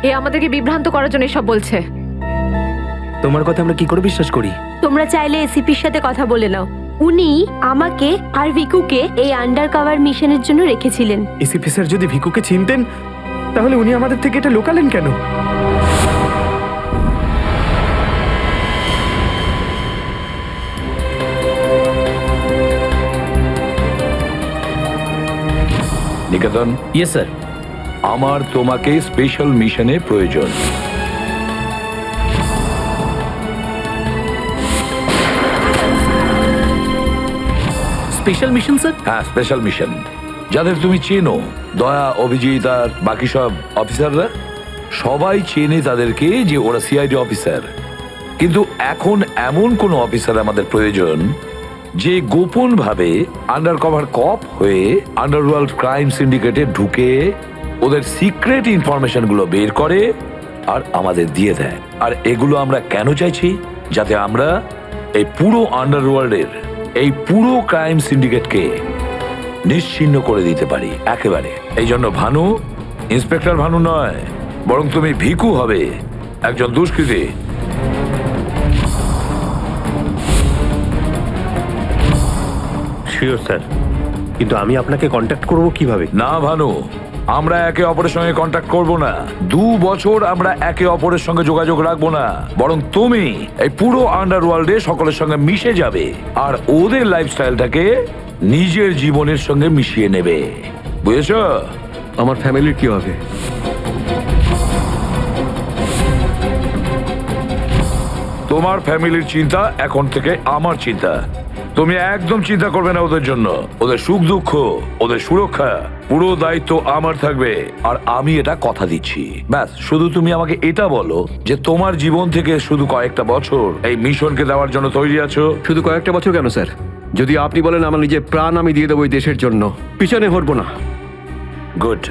এ আমাদেরকে বিভ্রান্ত করার জন্য এসব বলছে। তোমার কথা আমরা কি করে বিশ্বাস করি? তোমরা চাইলে এসিপির সাথে কথা বলে নাও। উনি আমাকে আর ভিকুকে এই আন্ডার কভার মিশনের জন্য রেখেছিলেন। এসিপি স্যার যদি ভিকুকে চিনতেন, তাহলে উনি আমাদের থেকে এটা লুকালেন কেন? নিকেতন, ইয়েস স্যার। আমার তোমাকে স্পেশাল মিশনে প্রয়োজন। Special mission sir? হ্যাঁ, স্পেশাল মিশন। যাদের তুমি চেনো, দয়া, অভিজিৎ আর বাকি সব অফিসাররা, সবাই চেনে তাদেরকে যে ওরা সিআইডি অফিসার। কিন্তু এখন এমন কোন অফিসার আমাদের প্রয়োজন যে গোপন ভাবে আন্ডার কভার কপ হয়ে আন্ডারওয়ার্ল্ড ক্রাইম সিন্ডিকেটে ঢুকে ওদের সিক্রেট ইনফরমেশন গুলো বের করে আর আমাদের দিয়ে দেয়। আর এগুলো আমরা কেন চাইছি? যাতে আমরা এই পুরো আন্ডারওয়ার্ল্ডের এই পুরো ক্রাইম সিন্ডিকেটকে নিশ্চিহ্ন করে দিতে পারি একেবারে। এই জন্য ভানু ইন্সপেক্টর ভানু নয়, বরং তুমি ভিকু হবে, একজন দুষ্কৃতী। শিওর স্যার, কিন্তু আমি আপনাকে কন্ট্যাক্ট করব কিভাবে? না ভানু, আমরা একে অপরের সঙ্গে কন্ট্যাক্ট করব না। 2 বছর আমরা একে অপরের সঙ্গে যোগাযোগ রাখবো না, বরং তুমি এই পুরো আন্ডারওয়ার্ল্ডে সকলের সঙ্গে মিশে যাবে আর ওদের লাইফস্টাইলটাকে নিজের জীবনের সঙ্গে মিশিয়ে নেবে। বুঝেছ? আমার ফ্যামিলির কি হবে? তোমার ফ্যামিলির চিন্তা এখন থেকে আমার চিন্তা। তুমি একদম চিন্তা করবে না ওদের জন্য। ওদের সুখ দুঃখ, ওদের সুরক্ষা, পুরো দায়িত্ব আমার থাকবে। আর আমি এটা কথা দিচ্ছি। ব্যাস, শুধু তুমি আমাকে এটা বলো যে তোমার জীবন থেকে শুধু কয়েকটা বছর এই মিশনকে দেওয়ার জন্য তৈরি আছো। শুধু কয়েকটা বছর কেন স্যার? যদি আপনি বলেন আমার নিজের প্রাণ আমি দিয়ে দেবো এই দেশের জন্য, পিছনে হটবো না। গুড।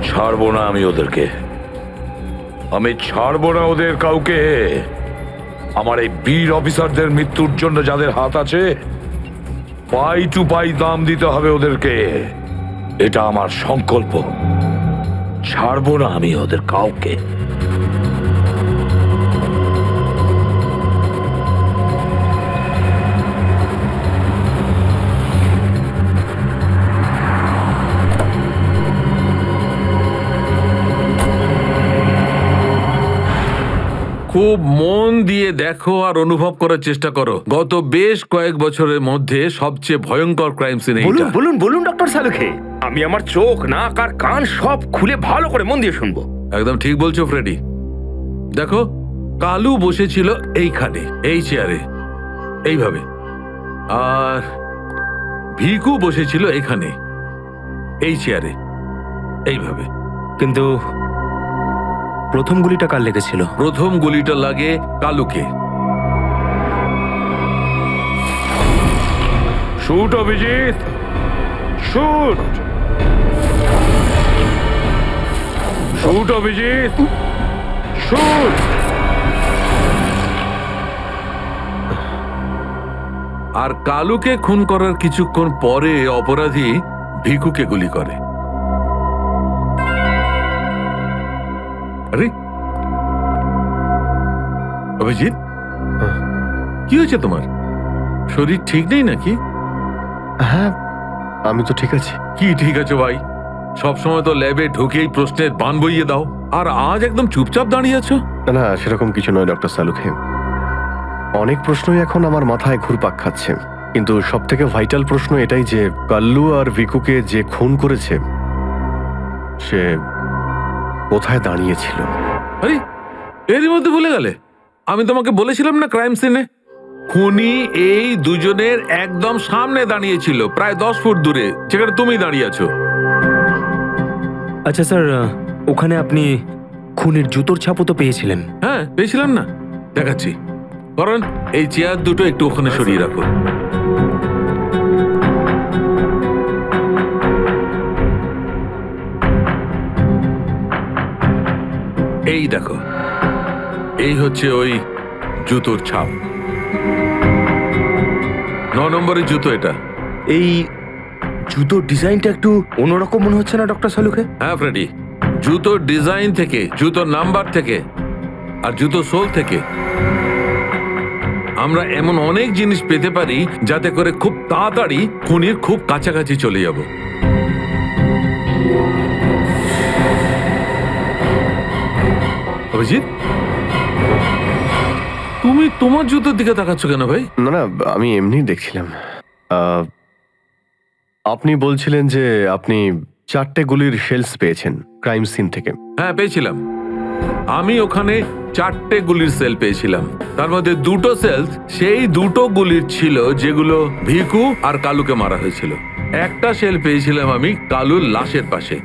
ছাড়বো না আমি ওদেরকে, আমি ছাড়বো না ওদের কাউকে। আমার এই বীর অফিসারদের মৃত্যুর জন্য যাদের হাত আছে, পাই টু পাই দাম দিতে হবে ওদেরকে। এটা আমার সংকল্প। ছাড়বো না আমি ওদের কাউকে। খুব মন দিয়ে দেখো আর অনুভব করার চেষ্টা করো। গত বেশ কয়েক বছরের মধ্যে সবচেয়ে ভয়ঙ্কর ক্রাইম সিন এইটা। বলুন বলুন ডক্টর সালুখে, আমি আমার চোখ, নাক আর কান সব খুলে ভালো করে মন দিয়ে শুনবো। একদম ঠিক বলছো ফ্রেডি। দেখো, কালু বসেছিল এইখানে, এই চেয়ারে, এইভাবে। আর ভিকু বসেছিল এখানে, এই চেয়ারে, এইভাবে। কিন্তু প্রথম গুলিটা কার লেগেছিল? প্রথম গুলিটা লাগে কালুকে। Shoot Abhijit, shoot. Shoot Abhijit, shoot. আর কালুকে খুন করার কিছুক্ষণ পরে অপরাধী ভিকুকে গুলি করে। আরে অভিজিৎ, কি হয়েছে তোমার? শরীর ঠিক নেই নাকি? হ্যাঁ, আমি তো ঠিক আছি। কি ঠিক আছে ভাই? সবসময় তো ল্যাবে ঢুকেই প্রশ্নের বান বইয়ে দাও, আর আজ একদম চুপচাপ দাঁড়িয়ে আছো। না, সেরকম কিছু নয় ডক্টর সালুখে। অনেক প্রশ্নই এখন আমার মাথায় ঘুরপাক খাচ্ছে, কিন্তু সব থেকে ভাইটাল প্রশ্ন এটাই যে কাল্লু আর ভিকুকে যে খুন করেছে সে কোথায় দাঁড়িয়েছিল? আরে এরই মধ্যে ভুলে গেলে? আমি তোমাকে বলেছিলাম না ক্রাইম সিনে খুনি এই দুজনের একদম সামনে দাঁড়িয়েছিল, প্রায় 10 ফুট দূরে, যেখানে তুমি দাঁড়িয়ে আছো। আচ্ছা স্যার, ওখানে আপনি খুনির জুতোর ছাপও তো পেয়েছিলেন। হ্যাঁ পেয়েছিলাম না, দেখাচ্ছি। কারণ এই চেয়ার দুটো একটু ওখানে সরিয়ে রাখো। এই দেখো, এই হচ্ছে ওই জুতোর ছাপ। 9 নম্বরের জুতো এটা। এই জুতোর ডিজাইনটা একটু অন্যরকম মনে হচ্ছে না ডক্টর সালুকে? হ্যাঁ ফ্রেডি, জুতোর ডিজাইন থেকে, জুতোর নাম্বার থেকে আর জুতো সোল থেকে আমরা এমন অনেক জিনিস পেতে পারি যাতে করে খুব তাড়াতাড়ি খুনির খুব কাছাকাছি চলে যাব। অভিজিৎ, তুমি তোমার জুতোর দিকে তাকাচ্ছ কেন ভাই? না না, আমি এমনি দেখছিলাম। আপনি বলছিলেন যে আপনি 4টে গুলির শেলস পেয়েছেন ক্রাইম সিন থেকে। হ্যাঁ পেয়েছিলাম। আমি ওখানে 4টে গুলির সেল পেয়েছিলাম। তার মধ্যে 2টো সেল সেই 2টো গুলির ছিল যেগুলো ভিকু আর কালুকে মারা হয়েছিল। একটা সেল পেয়েছিলাম আমি কালুর লাশের পাশে,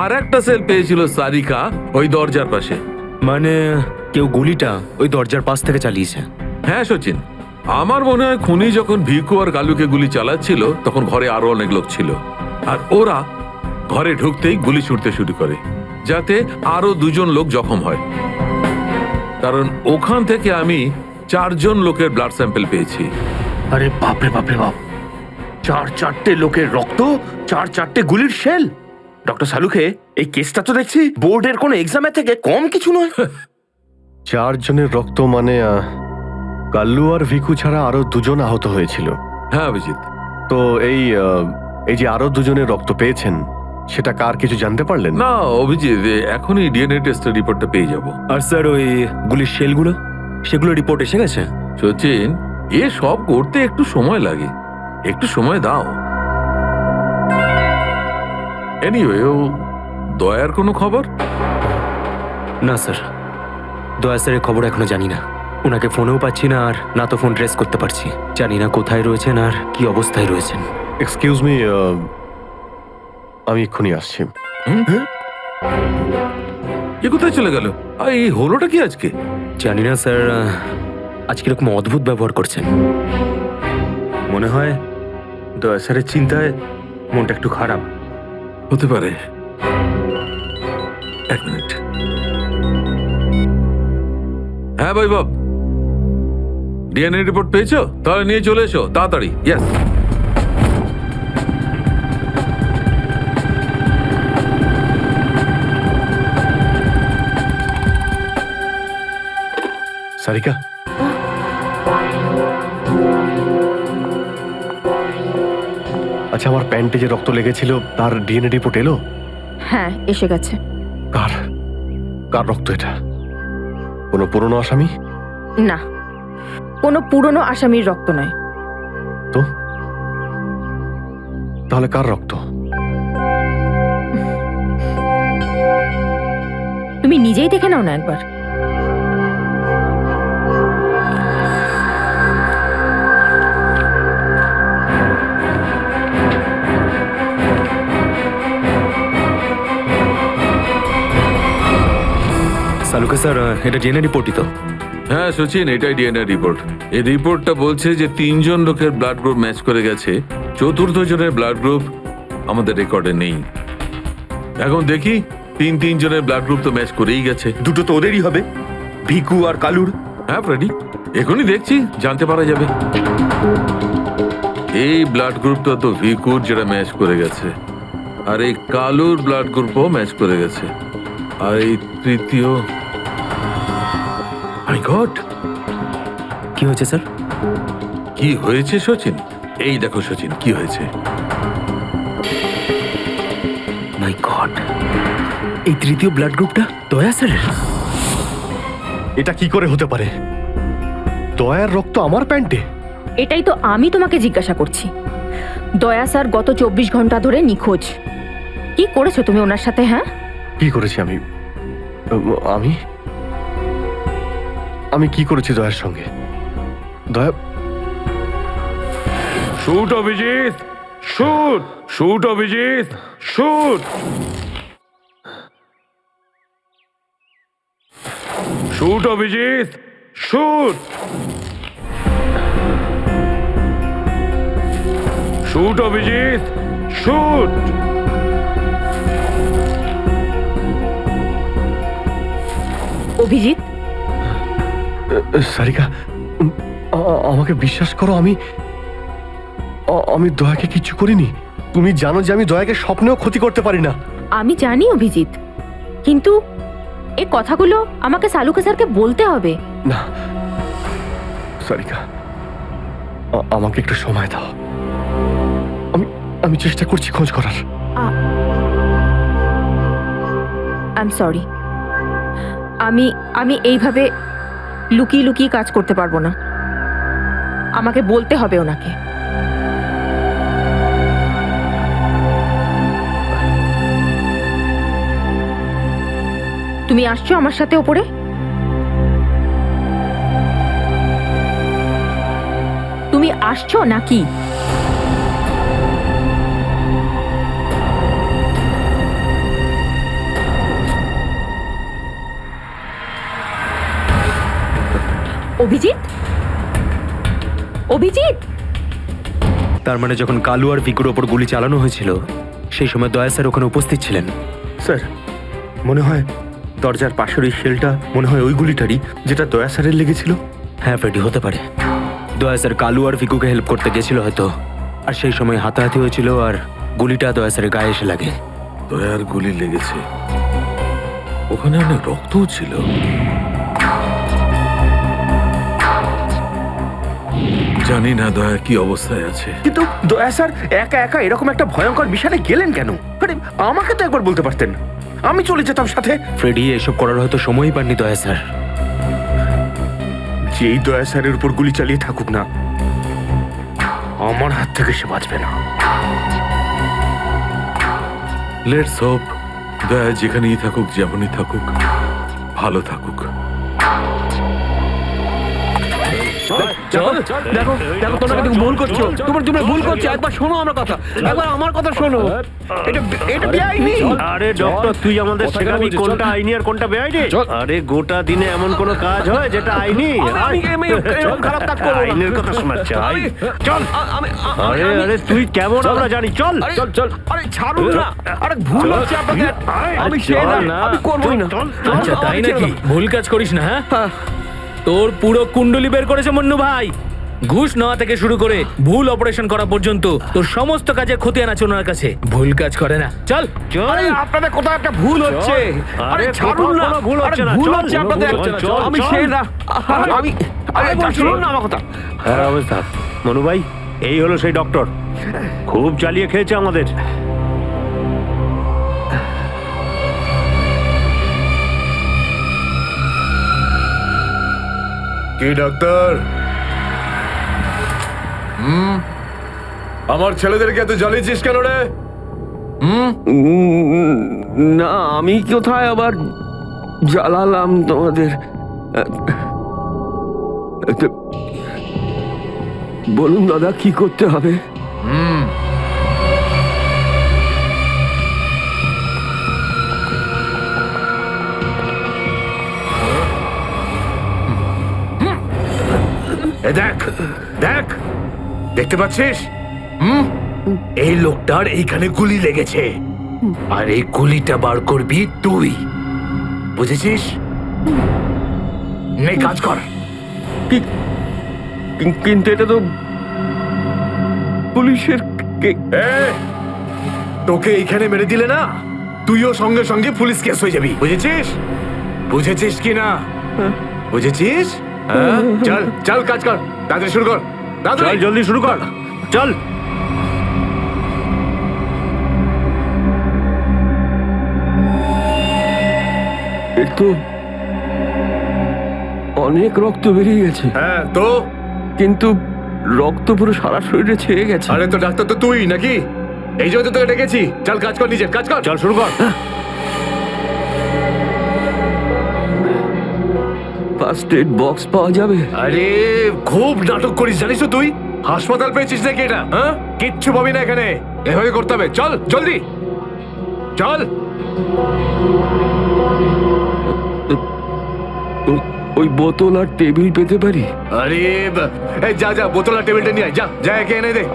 আর একটা সেল পেয়েছিল সারিকা ওই দরজার পাশে। মানে কেউ গুলিটা ওই দরজার পাশ থেকে চালিয়েছে? হ্যাঁ সচিন, আমার মনে হয় খুনি যখন ভিকু আর কালুকে গুলি চালাচ্ছিল তখন ঘরে আরো অনেক লোক ছিল, আর ওরা ঘরে ঢুকতেই গুলি ছুটতে শুরু করে যাতে আরো 2জন লোক জখম হয়। কারণ ওখান থেকে আমি 4জন লোকের ব্লাড স্যাম্পল পেয়েছি। আরে বাপরে বাপরে বাপ, 4টে লোকের রক্ত, 4টে গুলির শেল! ডক্টর সালুকে, এই কেসটা তো দেখছি বোর্ডের কোনো এক্সামের থেকে কম কিছু নয়। 4 জনের রক্ত মানে কাল্লু আর ভিকু ছাড়া আরো 2জন আহত হয়েছিল। হ্যাঁ অভিজিৎ। তো এই যে আরো 2জনের রক্ত পেয়েছেন, সেটা কার কিছু জানতে পারলেন? না অভিজিৎ, এখনই ডিএনএ টেস্টের রিপোর্টটা পেয়ে যাব। আর স্যার ওই গুলির শেলগুলো, সেগুলো রিপোর্ট এসে গেছে? সচিন, এ সব করতে একটু সময় লাগে, একটু সময় দাও। এনিওয়ে, ও দয়ার কোনো খবর? না স্যার, দয়া স্যারের খবর এখনো জানি না। ওনাকে ফোনেও পাচ্ছি না, আর না তো ফোন ট্রেস করতে পারছি। জানি না কোথায় রয়েছেন আর কি অবস্থায় রয়েছেন। এক্সকিউজ মি, আমি এক্ষুনি আসছি। এ কোথায় চলে গেল? এই হলোটা কি আজকে? জানি না স্যার, আজকে এরকম অদ্ভুত ব্যবহার করছেন। মনে হয় দয়া স্যারের চিন্তায় মনটা একটু খারাপ। হতে পারে। 1 মিনিট। হ্যাঁ ভাই বাব, ডিএনএ রিপোর্ট পেয়েছো? তাহলে নিয়ে চলে এসো তাড়াতাড়ি। ইয়েস। সারিকা, আচ্ছা, আমার প্যান্টে যে রক্ত লেগেছিল তার ডিএনএ রিপোর্ট এলো? হ্যাঁ এসে গেছে। কার কার রক্ত এটা? কোনো পুরনো আসামি? না, কোনো পুরনো আসামির রক্ত নয়। তো তাহলে কার রক্ত? তুমি নিজেই দেখে নাও না একবার। সালুকে স্যার, এটা ডিএনএ রিপোর্টই তো? হ্যাঁ সচিন, এটাই ডিএনএ রিপোর্ট। এই রিপোর্টটা বলছে যে 3জন লোকের ব্লাড গ্রুপ ম্যাচ করে গেছে, 4র্থ জনের ব্লাড গ্রুপ আমাদের রেকর্ডে নেই। এখন দেখি, 3 জনের ব্লাড গ্রুপ তো ম্যাচ করেই গেছে। 2টো তো ওদেরই হবে, ভিকু আর কালুর। হ্যাঁ ফ্রেডি, এখনই দেখছি, জানতে পারা যাবে। এই ব্লাড গ্রুপটা তো ভিকুর, যেটা ম্যাচ করে গেছে, আর এই কালুর ব্লাড গ্রুপও ম্যাচ করে গেছে, আর এই তৃতীয়। মাই গড, কি হয়েছে স্যার? কি হয়েছে সচিন? এই দেখো সচিন, কি হয়েছে। মাই গড, এই তৃতীয় ব্লাড গ্রুপটা দয়া স্যারের? এটা কি করে হতে পারে? দয়ার রক্ত আমার প্যান্টে? এটাই তো আমি তোমাকে জিজ্ঞাসা করছি। দয়া স্যার গত 24 ঘন্টা ধরে নিখোঁজ। কি করেছো তুমি ওনার সাথে? হ্যাঁ, কি করেছি আমি? আমি আমি কি করেছি দয়ার সঙ্গে? দয়া, shoot Abhijit, shoot, shoot Abhijit, shoot, shoot Abhijit, shoot, shoot Abhijit, shoot. Abhijit, Sarika, আমাকে বিশ্বাস করো, আমি দয়াকে কিচ্ছু করিনি। তুমি জানো যে আমি দয়াকে স্বপ্নেও ক্ষতি করতে পারি না। আমি জানি অভিজিৎ, কিন্তু এই কথাগুলো আমাকে সালুকে স্যারকে বলতে হবে। না সারিকা, আমাকে একটু সময় দাও। আমি চেষ্টা করছি খোঁজ করার। আই এম সরি, আমি এইভাবে লুকিয়ে লুকিয়ে কাজ করতে পারবো না। আমাকে বলতে হবে ওনাকে। তুমি আসছো আমার সাথে ওপরে? তুমি আসছো নাকি? অভিজিৎ, অভিজিৎ, তার মানে যখন কালু আর ভিকুর ওপর গুলি চালানো হয়েছিল সেই সময় দয়া স্যার ওখানে উপস্থিত ছিলেন। স্যার, মনে হয় দরজার পাশের ওই শেলটা মনে হয় ওই গুলিটারই যেটা দয়া স্যারের লেগেছিল। হ্যাঁ ফ্রেডি, হতে পারে। দয়া স্যার কালু আর ভিকুকে হেল্প করতে গেছিল হয়তো, আর সেই সময় হাতাহাতি হয়েছিল আর গুলিটা দয়া স্যারের গায়ে এসে লাগে। দয়ার গুলি লেগেছে, ওখানে অনেক রক্তও ছিল। জানি না দয়া কি অবস্থায় আছে। কিন্তু দয়া স্যার একা একা এরকম একটা ভয়ঙ্কর বিষয়ে গেলেন কেন? আরে আমাকে তো একবার বলতে পারতেন, আমি চলে যেতাম সাথে। ফ্রেডি এসব করার হয়তো সময়ই পাননি দয়া স্যার। যেই দয়া স্যারের উপর গুলি চালিয়ে থাকুক না, আমার হাত থেকে সে বাঁচবে না। লেটস হোপ দয়া যেখানেই থাকুক, যেমনই থাকুক, ভালো থাকুক। দেখো দেখো, তোমরা কিন্তু ভুল করছো। তোমরা ভুল করছো। একবার শোনো আমার কথা, একবার আমার কথা শোনো। এটা বেআইনি। আরে ডক্টর, তুই আমাদের শেখাবি কোনটা আইনি আর কোনটা বেআইনি? আরে গোটা দিনে এমন কোন কাজ হয় যেটা আইনি? খারাপ কাজ করবো না। আইনের কথা শোনাচ্ছে। চল। আরে আরে তুই কেমন আমরা জানি। চল চল চল। আরে ছাড়ুন না। আরে ভুল হচ্ছে আপনাদের। আমি সেই না, আমি করবই না। আচ্ছা তাই নাকি? ভুল কাজ করিস না। হ্যাঁ, তোর পুরো কুণ্ডলি বের করেছে মন্নু ভাই। ঘুষ নেওয়া থেকে শুরু করে ভুল অপারেশন করা পর্যন্ত তোর সমস্ত কাজে খতিয়ান আছে ওনার কাছে। ভুল কাজ করে না। চল। আরে আপনাদের কোথাও একটা ভুল হচ্ছে। আরে ছাড়ুন না। ভুল হচ্ছে না। ভুল হচ্ছে আপনাদের। আমি সেই না। আমি শুনুন না আমার কথা। হ্যাঁ অবস্থা মনু ভাই, এই হলো সেই ডক্টর, খুব চালিয়ে খেয়েছে আমাদের। কি ডাক্তার? আমার ছেলেদেরকে এত জ্বালিয়েছিস কেন রে? না, আমি কোথায় আবার জ্বালালাম তোমাদের? বলুন দাদা, কি করতে হবে? দেখ দেখ, দেখতে পাচ্ছিস? এই লোকটার এইখানে গুলি লেগেছে, আর এই গুলিটা বার করবি তুই, বুঝেছিস? নে কাজ কর। কিন্তু এটা তো পুলিশের। তোকে এইখানে মেরে দিলে না, তুইও সঙ্গে সঙ্গে পুলিশ কেস হয়ে যাবি, বুঝেছিস? বুঝেছিস কি না? বুঝেছিস? চল চল, কাজ কর, তাড়াতাড়ি শুরু কর। চল জলদি শুরু কর, চল। তো অনেক রক্ত বেরিয়ে গেছে। হ্যাঁ তো, কিন্তু রক্ত পুরো সারা শরীরে ছেয়ে গেছে। আরে তো ডাক্তার তো তুই নাকি? এই জন্য তো তোকে ডেকেছি। চল কাজ কর, নিজের কাজ কর। চল শুরু কর। ফার্স্ট এড বক্স পাওয়া যাবে? আরে খুব নাটক করিস জানিস তো তুই। হাসপাতাল পেয়েছিস নাকি এটা? হ্যাঁ, কিচ্ছু পাবি না এখানে। এভাবে করতে হবে। চল জলদি চল। ওই বোতল আর টেবিল পেতে পারি? আরে এই যা যা, বোতল আর টেবিলটা নিয়ে আয়। যা যা, একে এনে দে।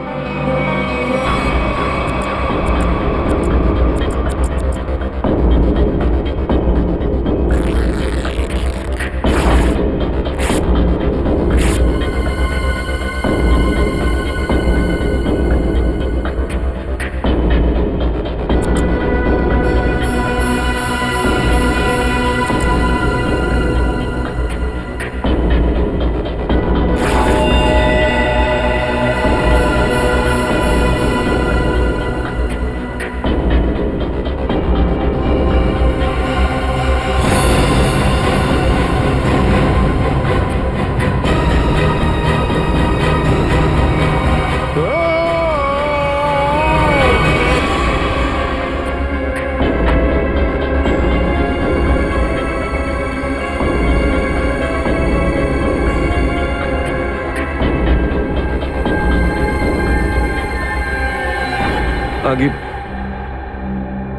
আগে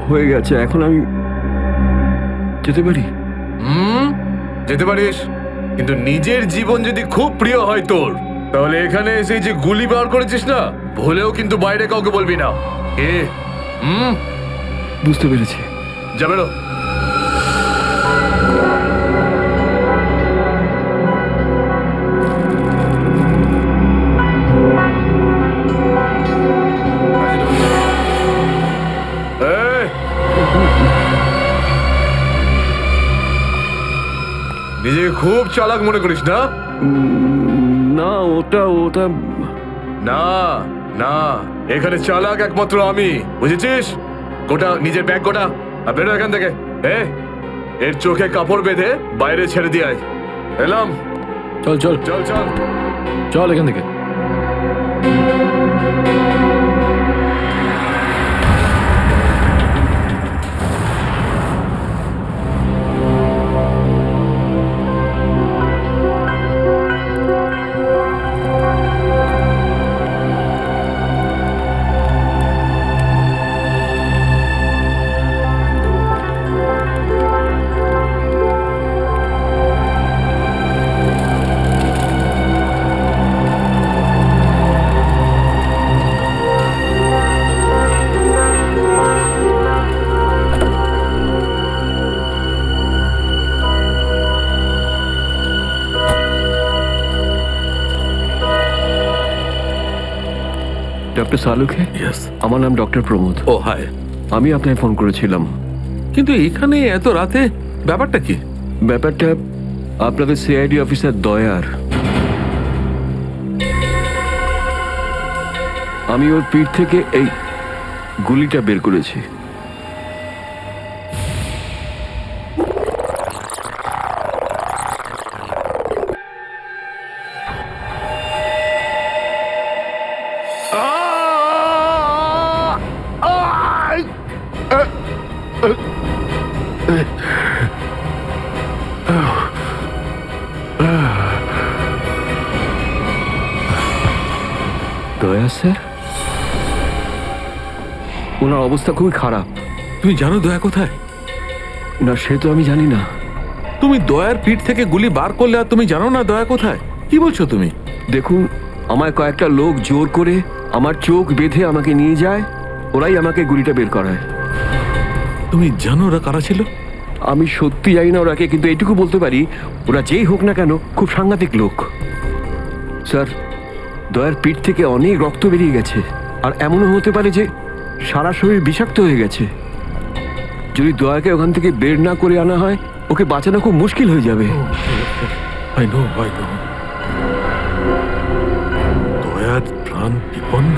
হয়ে গেছে, এখন আমি যেতে পারি? যেতে পারিস, কিন্তু নিজের জীবন যদি খুব প্রিয় হয় তোর, তাহলে এখানে এসে যে গুলি বার করেছিস না, ভুলেও কিন্তু বাইরে কাউকে বলবি না। বুঝতে পেরেছি। যাবে না। নিজেকে খুব চালাক মনে করিস না? না, ওটা না না, এখানে চালাক একমাত্র আমি, বুঝেছিস? গোটা নিজের ব্যাগ গোটা আর বেরো এখান থেকে। এর চোখে কাপড় বেঁধে বাইরে ছেড়ে দিয়ে আয়। এলাম। চল চল চল চল চল এখান থেকে। ডক্টর সালুখে? ইয়েস। আমার নাম ডক্টর প্রমোদ। ও হাই। আমি আপনাকে ফোন করেছিলাম। কিন্তু এখানে এত রাতে ব্যাপারটা কি? ব্যাপারটা আপনাদের সিআইডি অফিসার দয়ার। আমি ওর পিঠ থেকে এই গুলিটা বের করেছি। দয়া স্যার, ওনার অবস্থা খুবই খারাপ। তুমি জানো দয়া কোথায়? না, সে তো আমি জানি না। তুমি দয়ার পিঠ থেকে গুলি বার করলে আর তুমি জানো না দয়া কোথায়? কি বলছো তুমি? দেখুন, আমায় কয়েকটা লোক জোর করে আমার চোখ বেঁধে আমাকে নিয়ে যায়, ওরাই আমাকে গুলিটা বের করায়। তুমি জানো ওরা কারা ছিল? আমি সত্যি জানি না ওরাকে, কিন্তু এইটুকু বলতে পারি ওরা যেই হোক না কেন খুব সাংঘাতিক লোক। স্যার, দয়ার পিঠ থেকে অনেক রক্ত বেরিয়ে গেছে, আর এমনও হতে পারে যে সারা শরীর বিষাক্ত হয়ে গেছে। যদি দয়াকে ওখান থেকে বের না করে আনা হয়, ওকে বাঁচানো খুব মুশকিল হয়ে যাবে। I know. দয়ার প্রাণ বিপন্ন।